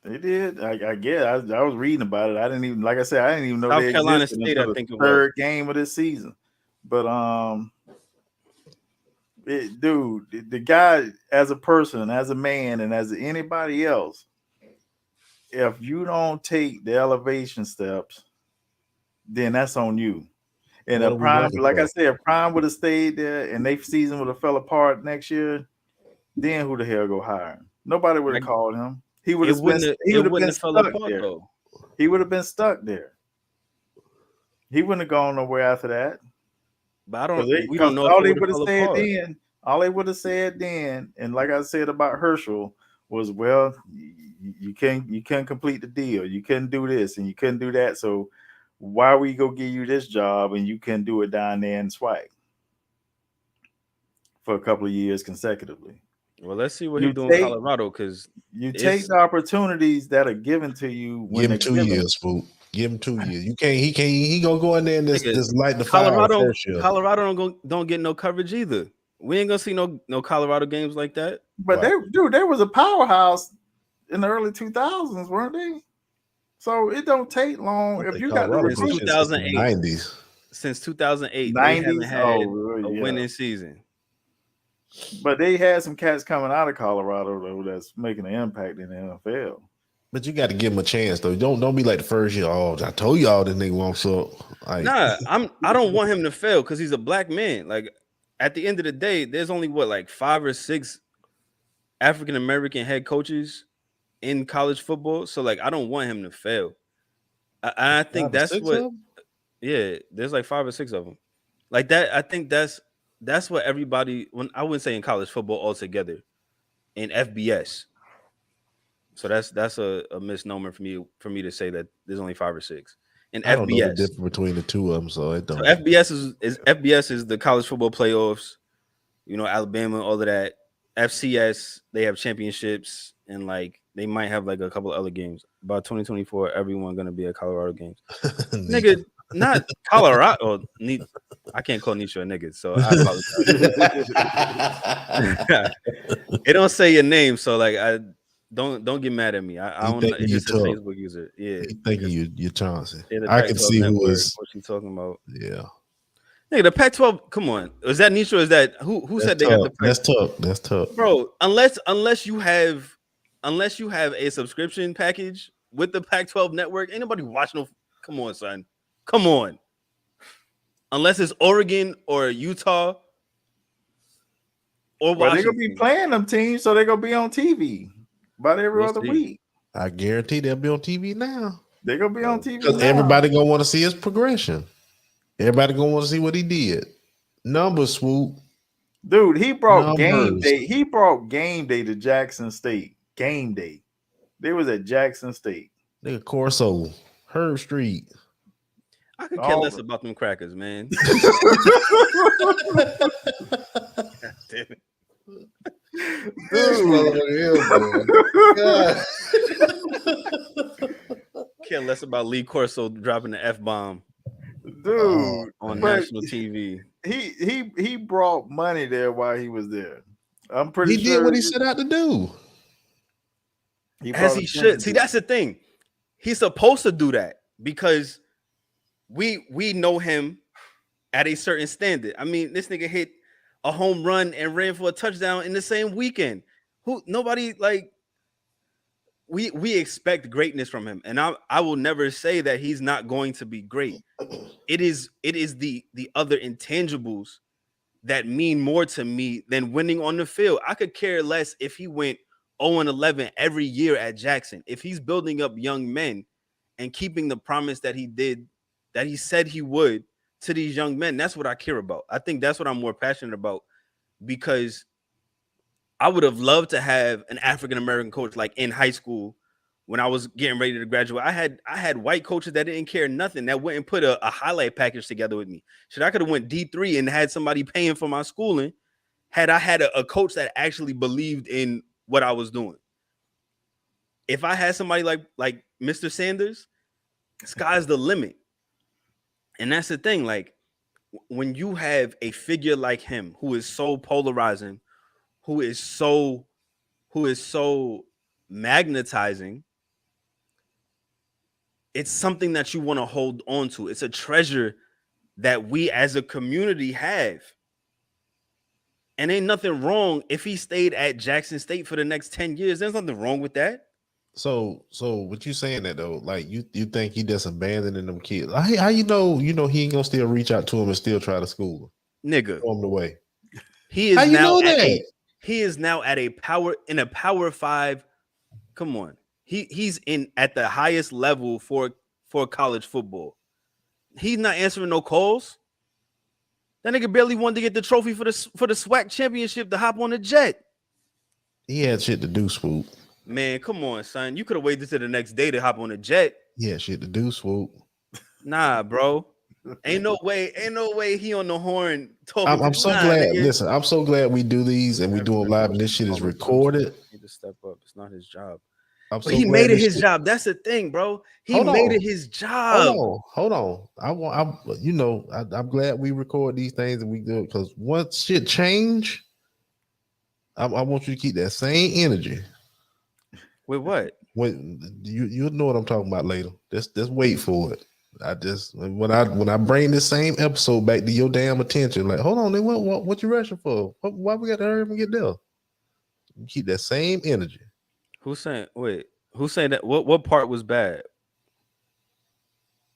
They did. I guess I was reading about it. I didn't even, like I said, I didn't even know South they Carolina existed State. until I think the it third was game of this season. But dude, the guy as a person, as a man, and as anybody else, if you don't take the elevation steps, then that's on you. And if Prime, like I said, if Prime would have stayed there and their season would have fell apart next year, then who the hell go hire him? Nobody would have called him. He would have been stuck there. Though. He would have been stuck there. He wouldn't have gone nowhere after that. But we don't know. All they would have said then, and like I said about Herschel, was, well, you can't complete the deal. You couldn't do this and you couldn't do that. So why we go give you this job and you can do it down there in Swag for a couple of years consecutively? Well, let's see what he's doing in Colorado, because you take the opportunities that are given to you. Give him 2 years, Spook. Give him 2 years. You can't. He gonna go in there and just light the fire. Colorado don't get no coverage either. We ain't gonna see no Colorado games like that. But they was a powerhouse in the early 2000s, weren't they? So it don't take long if you got the recruits. 2008, 90s. Since 2008, 90s, they haven't had a winning season. But they had some cats coming out of Colorado though that's making an impact in the NFL. But you got to give him a chance though. Don't be like the first year. Oh, I told y'all this nigga wants up. Nah, I don't want him to fail because he's a black man. Like, at the end of the day, there's only 5 or 6 African American head coaches in college football. So I don't want him to fail. I think that's what. Yeah, there's 5 or 6 of them. Like that. I think that's what everybody. When I wouldn't say in college football altogether, in FBS. So that's a misnomer for me to say that there's only 5 or 6. and I don't know the FBS. difference between the two of them, so it So don't. FBS is the college football playoffs. You know, Alabama, all of that. FCS, they have championships, and like they might have like a couple of other games. By 2024, everyone gonna be at Colorado games. Nigga, not Colorado. I can't call Nisha a nigga, so I apologize. It don't say your name, so like I don't get mad at me. I don't know. It just says Facebook user. Yeah, He thinking you're Chauncey. the I can Pac-12 see network, who is. what you talking about. Yeah. Nigga, the Pac-12. Come on, is that Nisha? Or is that who said they got the Pac-12? That's tough, Bro. Unless you have a subscription package with the Pac-12 network, ain't nobody watching. No, come on, son. Come on. Unless it's Oregon or Utah or Well, Washington. they're gonna be playing them teams, so they're gonna be on TV about every other week. I guarantee they'll be on TV now. They're gonna be on TV because everybody gonna want to see his progression. Everybody gonna want to see what he did. Numbers, Swoop. Dude, he brought game Numbers. day. He brought game day to Jackson State. Game day. They was at Jackson State. Nigga Corso, Herb Street. I could care less about them crackers, man. Damn it. Care less about Lee Corso dropping the F-bomb. Dude, on national TV. He brought money there while he was there. I'm pretty he sure did what he set out to do. As he should. See, that's the thing. He's supposed to do that because we know him at a certain standard. I mean, this nigga hit a home run and ran for a touchdown in the same weekend. Nobody like we expect greatness from him, and I will never say that he's not going to be great. It is the other intangibles that mean more to me than winning on the field. I could care less if he went 0-11 every year at Jackson. If he's building up young men and keeping the promise that he did, that he said he would to these young men, that's what I care about. I think that's what I'm more passionate about, because I would have loved to have an African-American coach like in high school when I was getting ready to graduate. I had white coaches that didn't care nothing, that went and put a highlight package together with me. Shit, I could have went D3 and had somebody paying for my schooling had I had a coach that actually believed in what I was doing. If I had somebody like Mr. Sanders, sky's the limit. And that's the thing, like when you have a figure like him who is so polarizing, who is so magnetizing, it's something that you want to hold on to. It's a treasure that we as a community have. And ain't nothing wrong if he stayed at Jackson State for the next 10 years. There's nothing wrong with that. So what you saying that though? Like you think he just abandoning them kids? How you know he ain't gonna still reach out to him and still try to school him? Nigga. Throw him away. He is how you now know that? He is now at a power 5. Come on. He's at the highest level for college football. He's not answering no calls. That nigga barely wanted to get the trophy for the SWAC championship to hop on a jet. He had shit to do, Swoop. Man, come on, son. You could have waited to the next day to hop on a jet. He had shit to do, Swoop. Nah, bro. Ain't no way he on the horn talking. I'm so glad. Nigga. Listen, I'm so glad we do these and we do them live and this shit is recorded. He need to step up. It's not his job. But he made it his job. That's the thing, bro. He made it his job. Hold on. I'm glad we record these things and we do it, because once shit change, I want you to keep that same energy. With what? When you'll know what I'm talking about later. Just wait for it. When I bring this same episode back to your damn attention, like, hold on, then what you rushing for? Why we got to hurry up and get there? You keep that same energy. Who's saying that? What part was bad?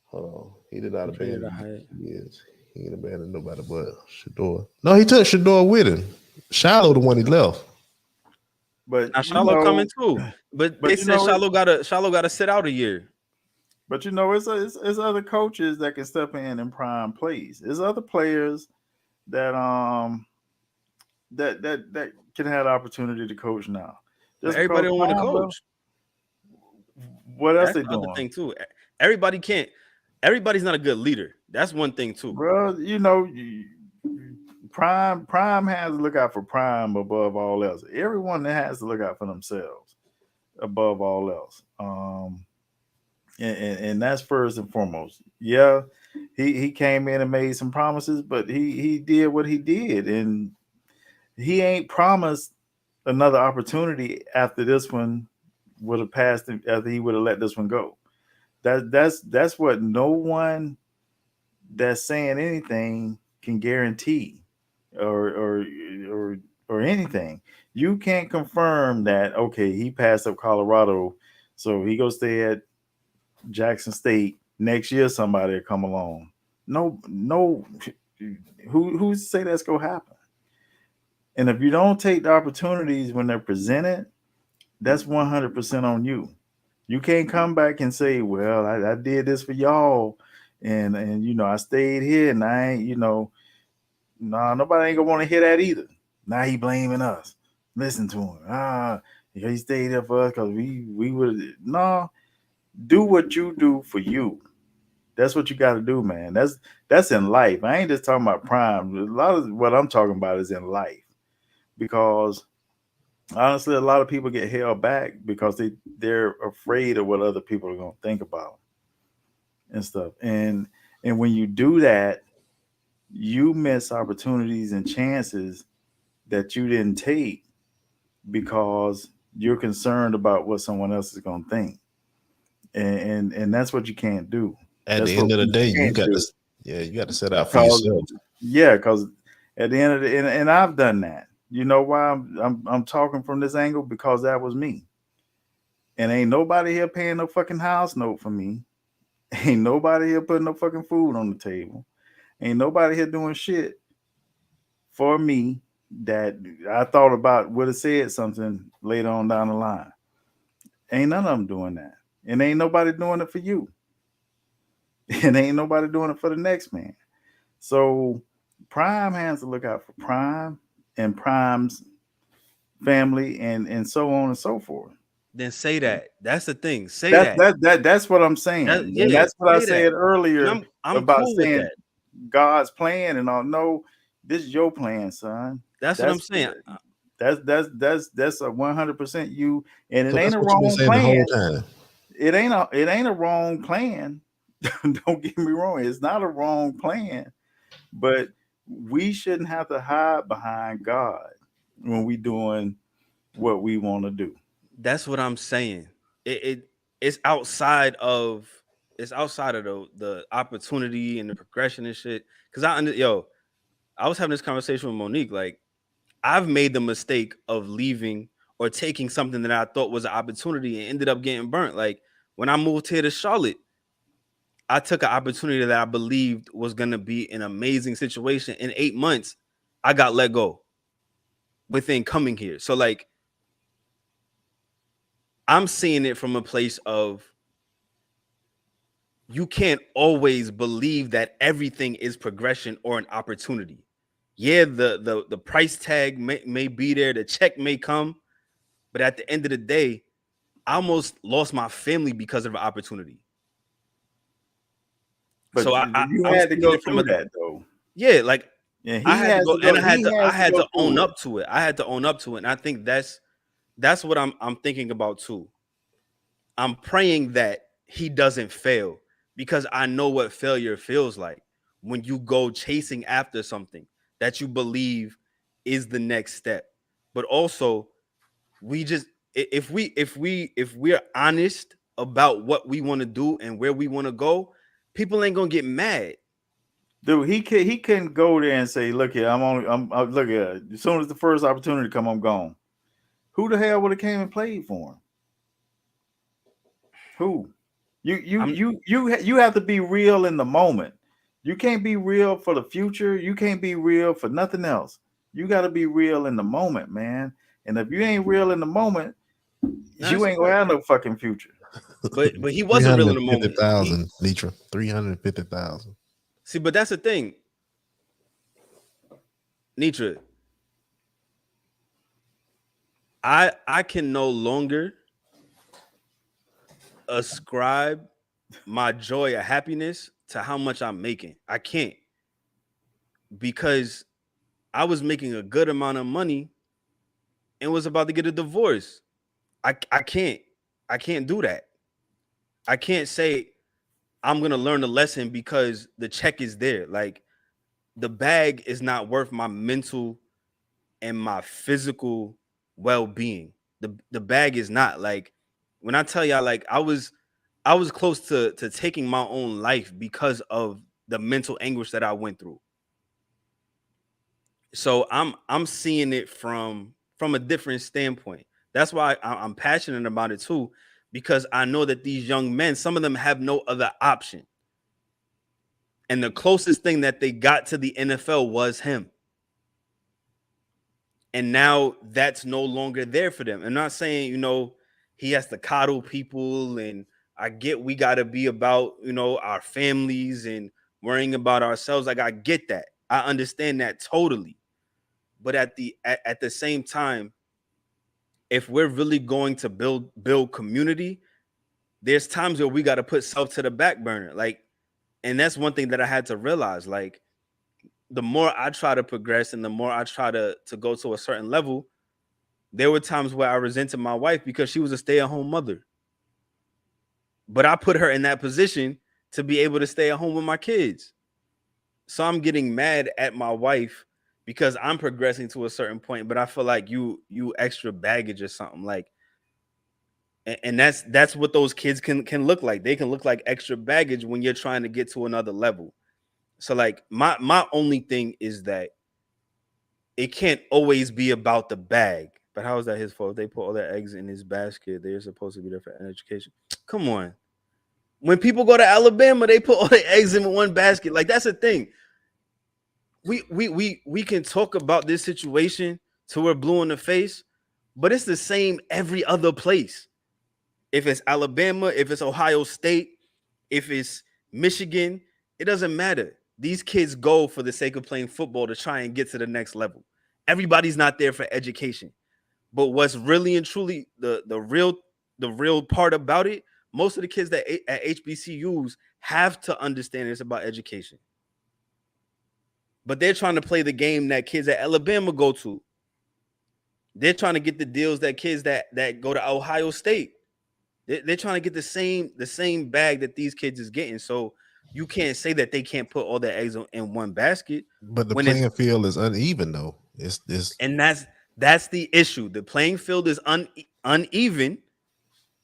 Hold on. He did not abandon. Yes. He ain't abandoned nobody but Shador. No, he took Shador with him. Shiloh the one he left. But now Shiloh coming too. But they said Shiloh gotta sit out a year. But it's other coaches that can step in prime plays. There's other players that that can have the opportunity to coach now. Just everybody don't want to coach. What else That's they doing? Thing too. Everybody can't. everybody's not a good leader. That's one thing too. Bro, Prime has to look out for Prime above all else. Everyone that has to look out for themselves above all else. And that's first and foremost. Yeah, he came in and made some promises, but he did what he did, and he ain't promised another opportunity after this one would have passed him, after he would have let this one go. That's what no one that's saying anything can guarantee or anything. You can't confirm that, okay, he passed up Colorado, so he go stay at Jackson State next year. Somebody will come along. No, who's to say that's gonna happen? And if you don't take the opportunities when they're presented, that's 100% on you. You can't come back and say, well, I did this for y'all, and I stayed here, and I ain't, nobody ain't gonna want to hear that either. Now he blaming us. Listen to him. He stayed there for us because we would. No, do what you do for you. That's what you got to do, man. That's in life. I ain't just talking about Prime. A lot of what I'm talking about is in life, because honestly, a lot of people get held back because they're afraid of what other people are gonna think about and stuff. And when you do that, you miss opportunities and chances that you didn't take because you're concerned about what someone else is gonna think. And that's what you can't do. At the end of the day, you got to set out for yourself. Yeah, because at the end of the and I've done that. You know why I'm talking from this angle? Because that was me. And ain't nobody here paying no fucking house note for me. Ain't nobody here putting no fucking food on the table. Ain't nobody here doing shit for me that I thought about would have said something later on down the line. Ain't none of them doing that. And ain't nobody doing it for you. And ain't nobody doing it for the next man. So Prime has to look out for Prime and Prime's family and so on and so forth. Then say that. That's the thing. Say that. That's what I'm saying. And that's what I said earlier I'm about cool saying with that. God's plan and all. No, this is your plan, son. That's what I'm saying. That's a 100% you, and it So ain't that's a what you've been wrong saying plan. the whole time. It ain't a wrong plan. Don't get me wrong. It's not a wrong plan, but we shouldn't have to hide behind God when we doing what we want to do. That's what I'm saying. It's outside of the opportunity and the progression and shit. Because I was having this conversation with Monique. Like, I've made the mistake of leaving or taking something that I thought was an opportunity and ended up getting burnt. Like, when I moved here to Charlotte, I took an opportunity that I believed was going to be an amazing situation. In 8 months, I got let go within coming here. So, like, I'm seeing it from a place of you can't always believe that everything is progression or an opportunity. Yeah, the price tag may be there, the check may come, but at the end of the day, I almost lost my family because of an opportunity. But so you had to go through that though. Yeah, like I had to own up to it. I had to own up to it, and I think that's what I'm thinking about too. I'm praying that he doesn't fail, because I know what failure feels like when you go chasing after something that you believe is the next step. But also, we just if we're honest about what we want to do and where we want to go, people ain't gonna get mad. Dude, he couldn't go there and say, "Look here, I'm look here. As soon as the first opportunity come, I'm gone." Who the hell would have came and played for him? Who? You have to be real in the moment. You can't be real for the future. You can't be real for nothing else. You got to be real in the moment, man. And if you ain't real in the moment, you ain't gonna have no fucking future. But he wasn't real in the moment. 350,000, Nitra. 350,000. See, but that's the thing, Nitra. I can no longer ascribe my joy or happiness to how much I'm making. I can't, because I was making a good amount of money and was about to get a divorce. I can't do that. I can't say I'm gonna learn a lesson because the check is there. Like, the bag is not worth my mental and my physical well-being. The bag is not. Like, when I tell y'all, like, I was close to taking my own life because of the mental anguish that I went through. So I'm seeing it from a different standpoint. That's why I'm passionate about it too, because I know that these young men, some of them have no other option. And the closest thing that they got to the NFL was him. And now that's no longer there for them. I'm not saying, he has to coddle people, and I get we got to be about, our families and worrying about ourselves. Like, I get that. I understand that totally. But at the same time, if we're really going to build community, there's times where we got to put self to the back burner. Like, and that's one thing that I had to realize. Like, the more I try to progress and the more I try to go to a certain level, there were times where I resented my wife because she was a stay-at-home mother. But I put her in that position to be able to stay at home with my kids. So I'm getting mad at my wife because I'm progressing to a certain point, but I feel like you extra baggage or something. Like, and that's what those kids can look like. They can look like extra baggage when you're trying to get to another level. So, like, my only thing is that it can't always be about the bag. But how is that his fault? If they put all their eggs in his basket, they're supposed to be there for an education. Come on. When people go to Alabama, they put all their eggs in one basket. Like, that's the thing. We can talk about this situation till we're blue in the face, but it's the same every other place. If it's Alabama, if it's Ohio State, if it's Michigan, it doesn't matter. These kids go for the sake of playing football to try and get to the next level. Everybody's not there for education. But what's really and truly the real part about it, most of the kids that at HBCUs have to understand it's about education. But they're trying to play the game that kids at Alabama go to. They're trying to get the deals that kids that go to Ohio State. They're trying to get the same bag that these kids is getting. So you can't say that they can't put all their eggs in one basket. But the playing field is uneven, though. And that's the issue. The playing field is uneven,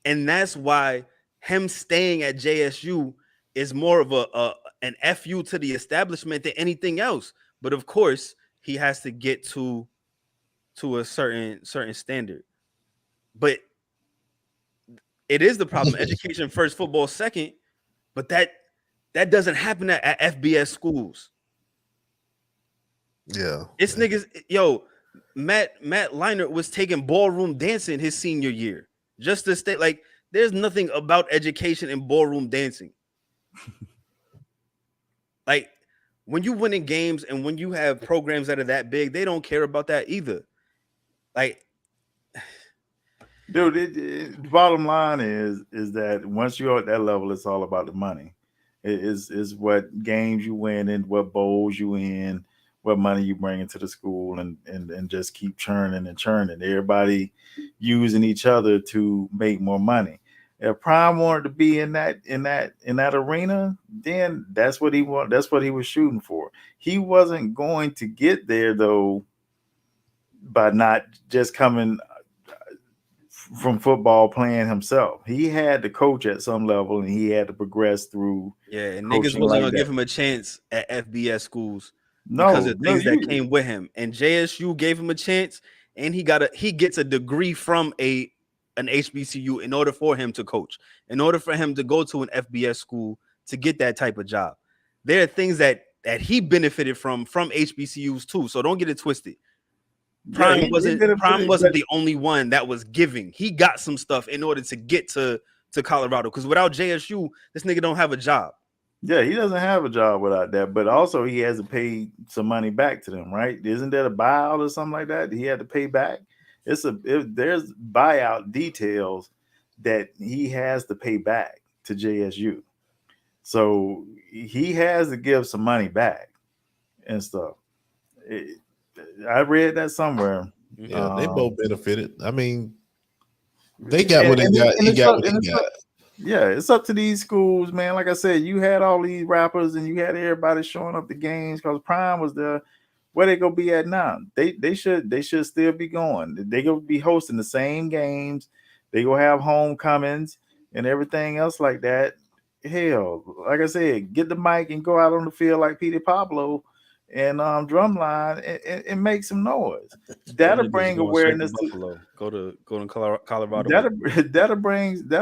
and that's why him staying at JSU is more of an FU to the establishment than anything else. But of course, he has to get to a certain standard. But it is the problem. Education first, football second. But that doesn't happen at FBS schools. Yeah. It's niggas, Matt Leinart was taking ballroom dancing his senior year. Just to stay, like, there's nothing about education and ballroom dancing. Like, when you win in games and when you have programs that are that big, they don't care about that either. Like, dude, the bottom line is that once you're at that level, it's all about the money. It is what games you win and what bowls you in, what money you bring into the school, and just keep churning and churning. Everybody using each other to make more money. If Prime wanted to be in that arena, then that's what he wanted. That's what he was shooting for. He wasn't going to get there though by not just coming from football playing himself. He had to coach at some level, and he had to progress through. Yeah, and niggas wasn't gonna give him a chance at FBS schools because of things that came with him. And JSU gave him a chance, and he gets a degree from an HBCU in order for him to coach, in order for him to go to an FBS school to get that type of job. There are things that he benefited from HBCUs too. So don't get it twisted. Prime wasn't the only one that was giving. He got some stuff in order to get to Colorado, because without JSU, this nigga don't have a job. Yeah, he doesn't have a job without that, but also he has to pay some money back to them, right? Isn't that a buyout or something like that? He had to pay back. There's buyout details that he has to pay back to JSU. So he has to give some money back and stuff. I read that somewhere. Yeah, they both benefited. I mean, they got what and they got. He it's got up, what he got. yeah, it's up to these schools, man. Like I said, you had all these rappers and you had everybody showing up the games because Prime was there. Where they gonna be at now? They should still be going. They gonna be hosting the same games. They gonna have homecomings and everything else like that. Hell, like I said, get the mic and go out on the field like Petey Pablo and drumline and make some noise. That'll bring awareness to Buffalo. Go to Colorado. that'll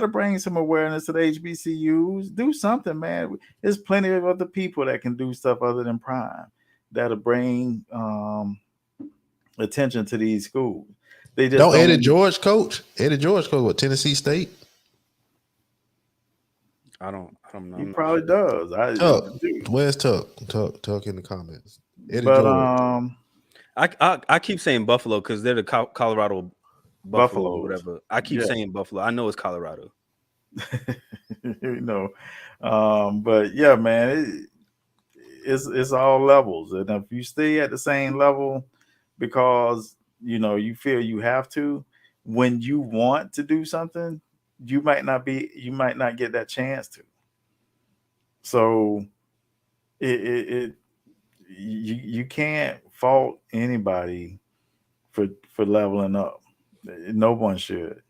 bring some awareness to the HBCUs. Do something, man. There's plenty of other people that can do stuff other than Prime that'll bring attention to these schools. They just don't Eddie George coach. Eddie George coach what, Tennessee State? I don't know. He probably does. Where's Tuck? Tuck in the comments. Eddie George. I keep saying Buffalo because they're the Colorado Buffalo or whatever. I keep saying Buffalo. I know it's Colorado. But yeah, man, it's all levels, and if you stay at the same level because you feel you have to, when you want to do something, you might not get that chance to. So you can't fault anybody for leveling up. No one should.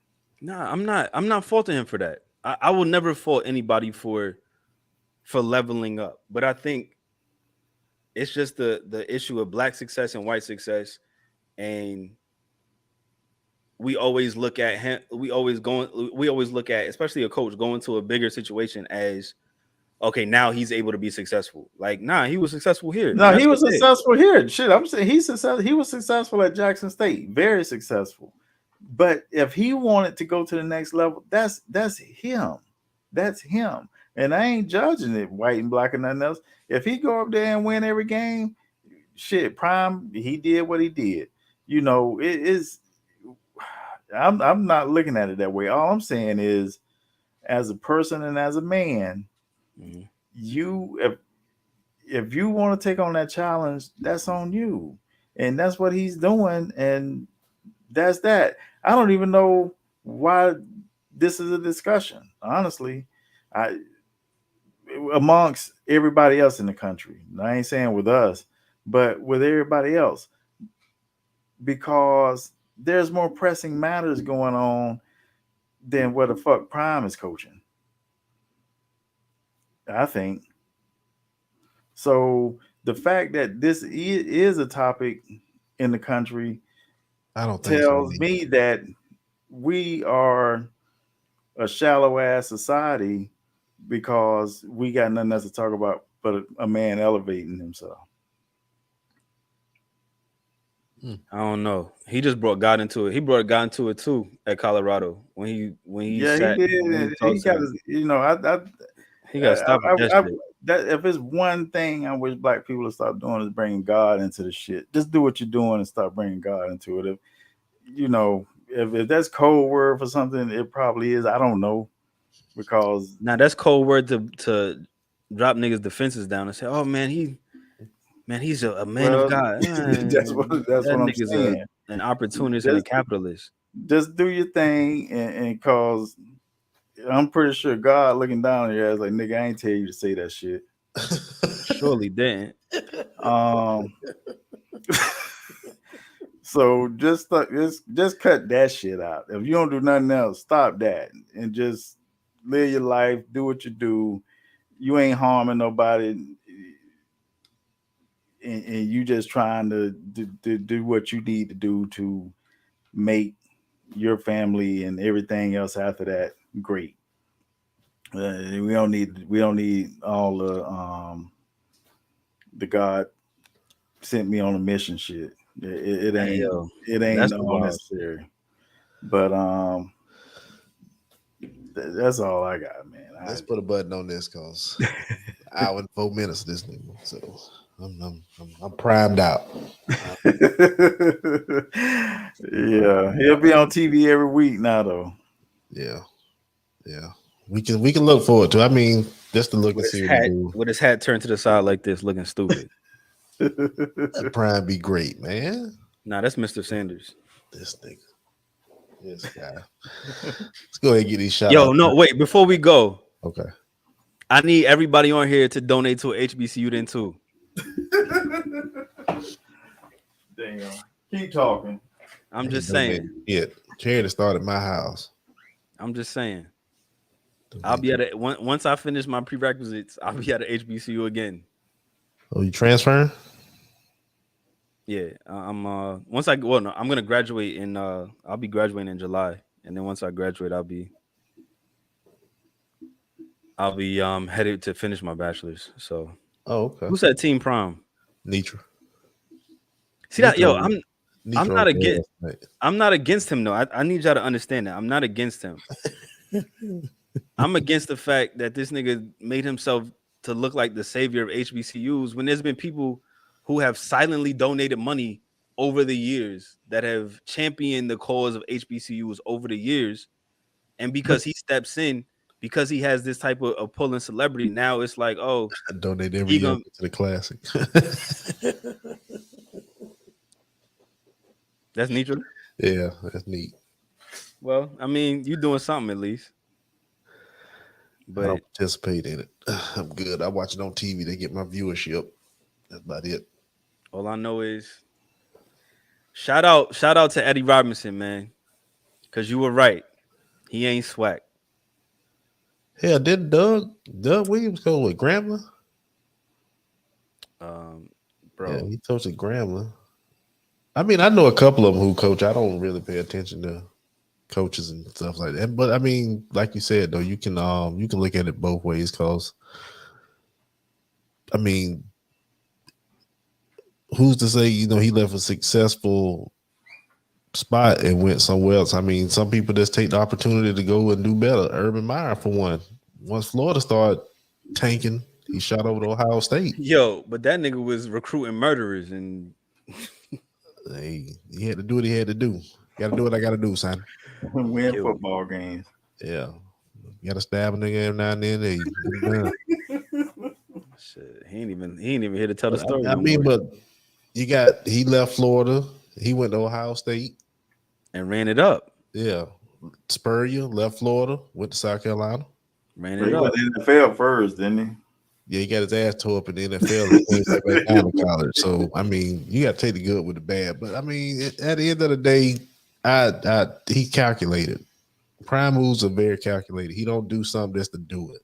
Nah, I'm not faulting him for that. I will never fault anybody for leveling up. But I think it's just the issue of black success and white success, and we always look at him. We always look at, especially a coach going to a bigger situation as, okay, now he's able to be successful. Like, nah, he was successful here. No, he was successful here. Shit, I'm saying he was successful at Jackson State, very successful. But if he wanted to go to the next level, that's him. That's him. And I ain't judging it, white and black and nothing else. If he go up there and win every game, shit, Prime, he did what he did. It is. I'm not looking at it that way. All I'm saying is, as a person and as a man, if you want to take on that challenge, that's on you, and that's what he's doing, and that's that. I don't even know why this is a discussion, honestly. Amongst everybody else in the country, I ain't saying with us, but with everybody else, because there's more pressing matters going on than where the fuck Prime is coaching, I think. So the fact that this is a topic in the country, I don't think tells me that we are a shallow ass society because we got nothing else to talk about but a man elevating himself. I don't know. He just brought God into it. He brought God into it too at Colorado when he sat, he did. He got his, he got to stop that. If it's one thing I wish black people would stop doing is bringing God into the shit. Just do what you're doing and stop bringing God into it. If that's code word for something, it probably is. I don't know, because now that's code word to drop niggas' defenses down and say, "Oh man, he's a man of God." That's what I'm saying. An opportunist and a capitalist. Just do your thing, and cause I'm pretty sure God looking down on your ass like, nigga, I ain't tell you to say that shit. Surely didn't. So just cut that shit out. If you don't do nothing else, stop that and just live your life. Do what you do. You ain't harming nobody, and you just trying to do what you need to do to make your family and everything else after that great. We don't need all the God sent me on a mission shit. It ain't all necessary. But that's all I got, man. Let's put a button on this because hour and 4 minutes of this nigga. So I'm primed out. Yeah, he'll be on TV every week now, though. Yeah. We can look forward to it. I mean, Just to look and see what he do. With his hat turned to the side like this, looking stupid. Let Prime be great, man. Nah, that's Mr. Sanders. This nigga. This guy. Let's go ahead and get these shots. Yo, no, wait. Before we go, okay. I need everybody on here to donate to a HBCU then too. Damn. Keep talking. I'm just saying. Yeah, charity started my house. I'm just saying. I'll be at it once I finish my prerequisites. I'll be at a HBCU again. Oh, you transferring? Yeah, I'm gonna graduate in I'll be graduating in July, and then once I graduate, I'll be headed to finish my bachelor's. So, okay. Who's that team prom? Nitra. See that, yo, I'm Nitra not against him though. I need y'all to understand that I'm not against him. I'm against the fact that this nigga made himself to look like the savior of HBCUs when there's been people who have silently donated money over the years that have championed the cause of HBCUs over the years. And because he steps in, because he has this type of pulling celebrity, now it's like, oh, I donate every year to the classic. That's Nitra? Yeah, that's neat. Well, I mean, you doing something at least. But I don't participate in it. I'm good. I watch it on TV. They get my viewership. That's about it. All I know is shout out to Eddie Robinson, man. Cause you were right. He ain't swag. Hell, did Doug Williams go with Grambling? Bro. Yeah, he coached at Grambling. I mean, I know a couple of them who coach. I don't really pay attention to coaches and stuff like that. But I mean, like you said, though, you can look at it both ways. Cause I mean, who's to say, he left a successful spot and went somewhere else? I mean, some people just take the opportunity to go and do better. Urban Meyer, for one. Once Florida started tanking, he shot over to Ohio State. Yo, but that nigga was recruiting murderers and he had to do what he had to do. Got to do what I got to do, son. Win football games. Yeah. You got to stab a nigga every now and then. Shit, he ain't even here to tell the story. I mean, but he left Florida. He went to Ohio State and ran it up. Yeah. Spurrier left Florida, went to South Carolina. Ran it he up. went to the NFL first, didn't he? Yeah, he got his ass tore up in the NFL and came back down to college. So, I mean, you got to take the good with the bad. But, I mean, at the end of the day, he calculated. Prime moves are very calculated. He don't do something just to do it.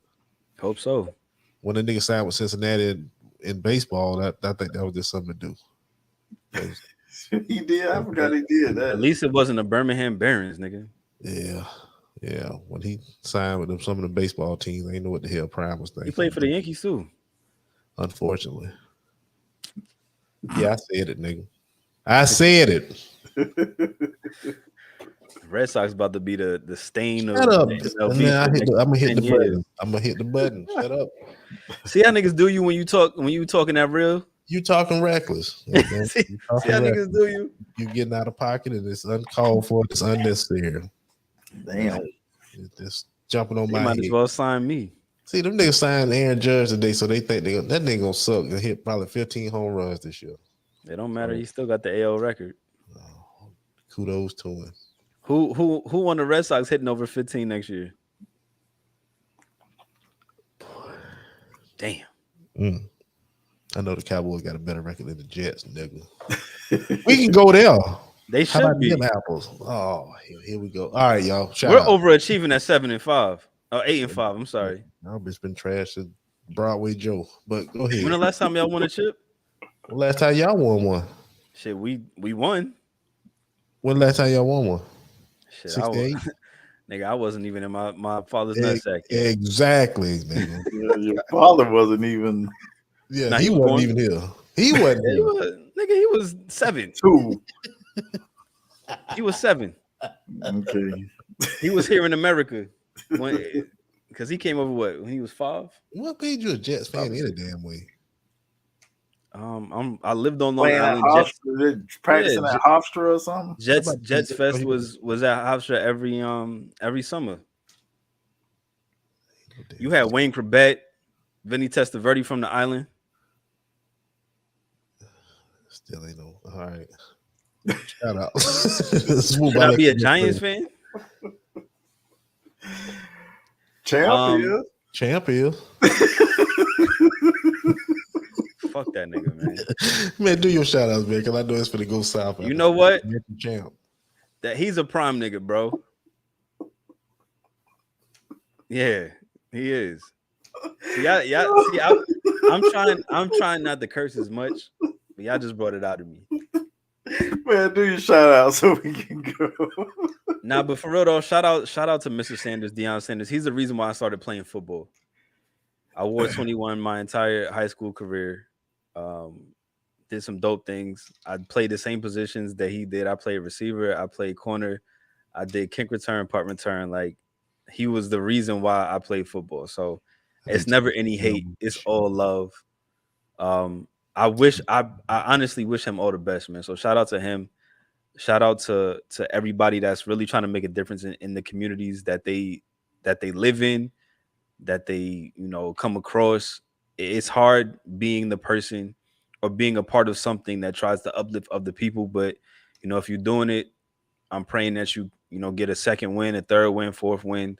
Hope so. When the nigga signed with Cincinnati in baseball, I think that was just something to do. He did. I forgot he did that. At least it wasn't the Birmingham Barons, nigga. Yeah. Yeah. When he signed with some of the baseball teams, I didn't know what the hell Prime was thinking. He played for the Yankees too. Unfortunately. Yeah, I said it, nigga. I said it. Red Sox about to be the stain of Shut up. MLB. I'm gonna hit the button. I'm gonna hit the button. Shut up. See how niggas do you when you talking that real? You talking reckless. See how niggas do you? You getting out of pocket and it's uncalled for. It's unnecessary. Damn. It's just jumping on They my might head. as well sign me. See, them niggas signed Aaron Judge today, so they think that nigga gonna suck and hit probably 15 home runs this year. It don't matter. He still got the AL record. Kudos to him. Who on the Red Sox hitting over 15 next year? Damn. I know the Cowboys got a better record than the Jets, nigga. We can go there. They How should about be. them apples? Oh, here we go. All right, y'all. Shout We're out. overachieving at 7-5. 8-5. I'm sorry. I've just been trashed at Broadway Joe. But go ahead. When the last time y'all won a chip? When last time y'all won one? Shit, we won. When last time y'all won one? Shit, 68? Nigga, I wasn't even in my father's nutsack yet. Exactly, nigga. Yeah, your father wasn't even Yeah, Nah, he he was wasn't born. even here. He wasn't He here. was, nigga, he was 7. 2. He was 7. Okay. He was here in America because he came over when he was 5. What made you a Jets fan any damn way? I lived on Long Playing at Island. practicing at Hofstra or something. Jets Fest was at Hofstra every summer. You had Wayne Corbett, Vinny Testaverde from the island. Still ain't no. All right. Shout out. Let's move Should on I be a to the Giants next fan? Champion. champion. Fuck that nigga, man. Man, do your shout outs, man, because I know it's gonna go south. You know what? Champ. That he's a prime nigga, bro. Yeah, he is. See, I'm trying not to curse as much, but y'all just brought it out of me. Man, do your shout out so we can go. Nah, but for real though, shout out to Mr. Sanders, Deion Sanders. He's the reason why I started playing football. I wore 21 my entire high school career. Did some dope things. I played the same positions that he did. I played receiver, I played corner, I did kick return, punt return. Like, he was the reason why I played football. So it's never any hate. It's all love. I honestly wish him all the best, man. So shout out to him. Shout out to everybody that's really trying to make a difference in the communities that they live in, that they, come across. It's hard being the person or being a part of something that tries to uplift other people. But, if you're doing it, I'm praying that you get a second win, a third win, fourth win.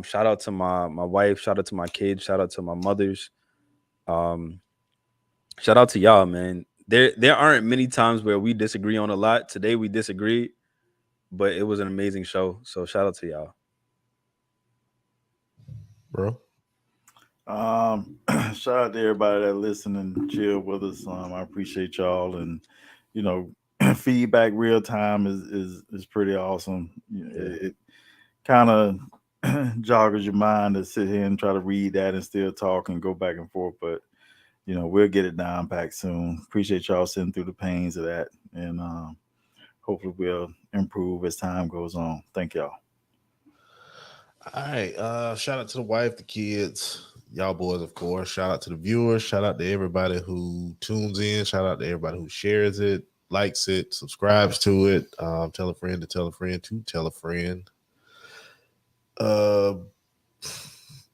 Shout out to my wife. Shout out to my kids. Shout out to my mothers. Shout out to y'all, man. There aren't many times where we disagree on a lot. Today we disagreed, but it was an amazing show. So shout out to y'all, bro. Shout out to everybody that listen and chill with us. I appreciate y'all, and feedback real time is pretty awesome. It kind of joggers your mind to sit here and try to read that and still talk and go back and forth, but we'll get it down packed soon. Appreciate y'all sitting through the pains of that, and hopefully we'll improve as time goes on. Thank y'all. All right. Shout out to the wife, the kids, y'all boys, of course. Shout out to the viewers. Shout out to everybody who tunes in. Shout out to everybody who shares it, likes it, subscribes to it. Tell a friend to tell a friend to tell a friend.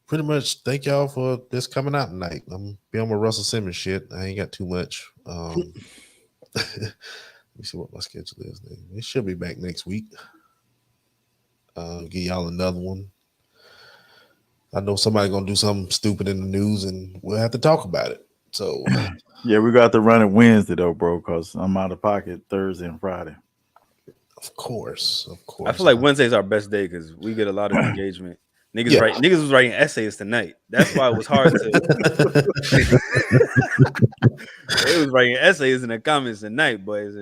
Pretty much thank y'all for this coming out tonight. I'm be on my Russell Simmons shit. I ain't got too much. Let me see what my schedule is. It should be back next week. Give y'all another one. I know somebody gonna do something stupid in the news, and we'll have to talk about it. So yeah, we got to run it Wednesday though, bro, because I'm out of pocket Thursday and Friday. Of course. I feel like Wednesday's our best day because we get a lot of engagement. Niggas was writing essays tonight. That's why it was hard to. They was writing essays in the comments tonight, boys.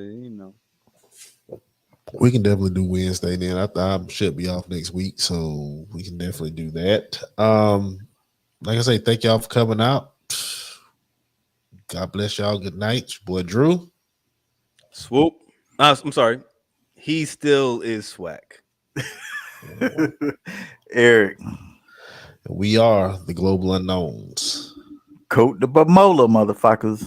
We can definitely do Wednesday then. I should be off next week, so we can definitely do that. Like I say, thank y'all for coming out. God bless y'all. Good night. Your boy Drew. Swoop. I'm sorry. He still is swag. Eric. We are the Global Unknowns. Coat the Bamola, motherfuckers.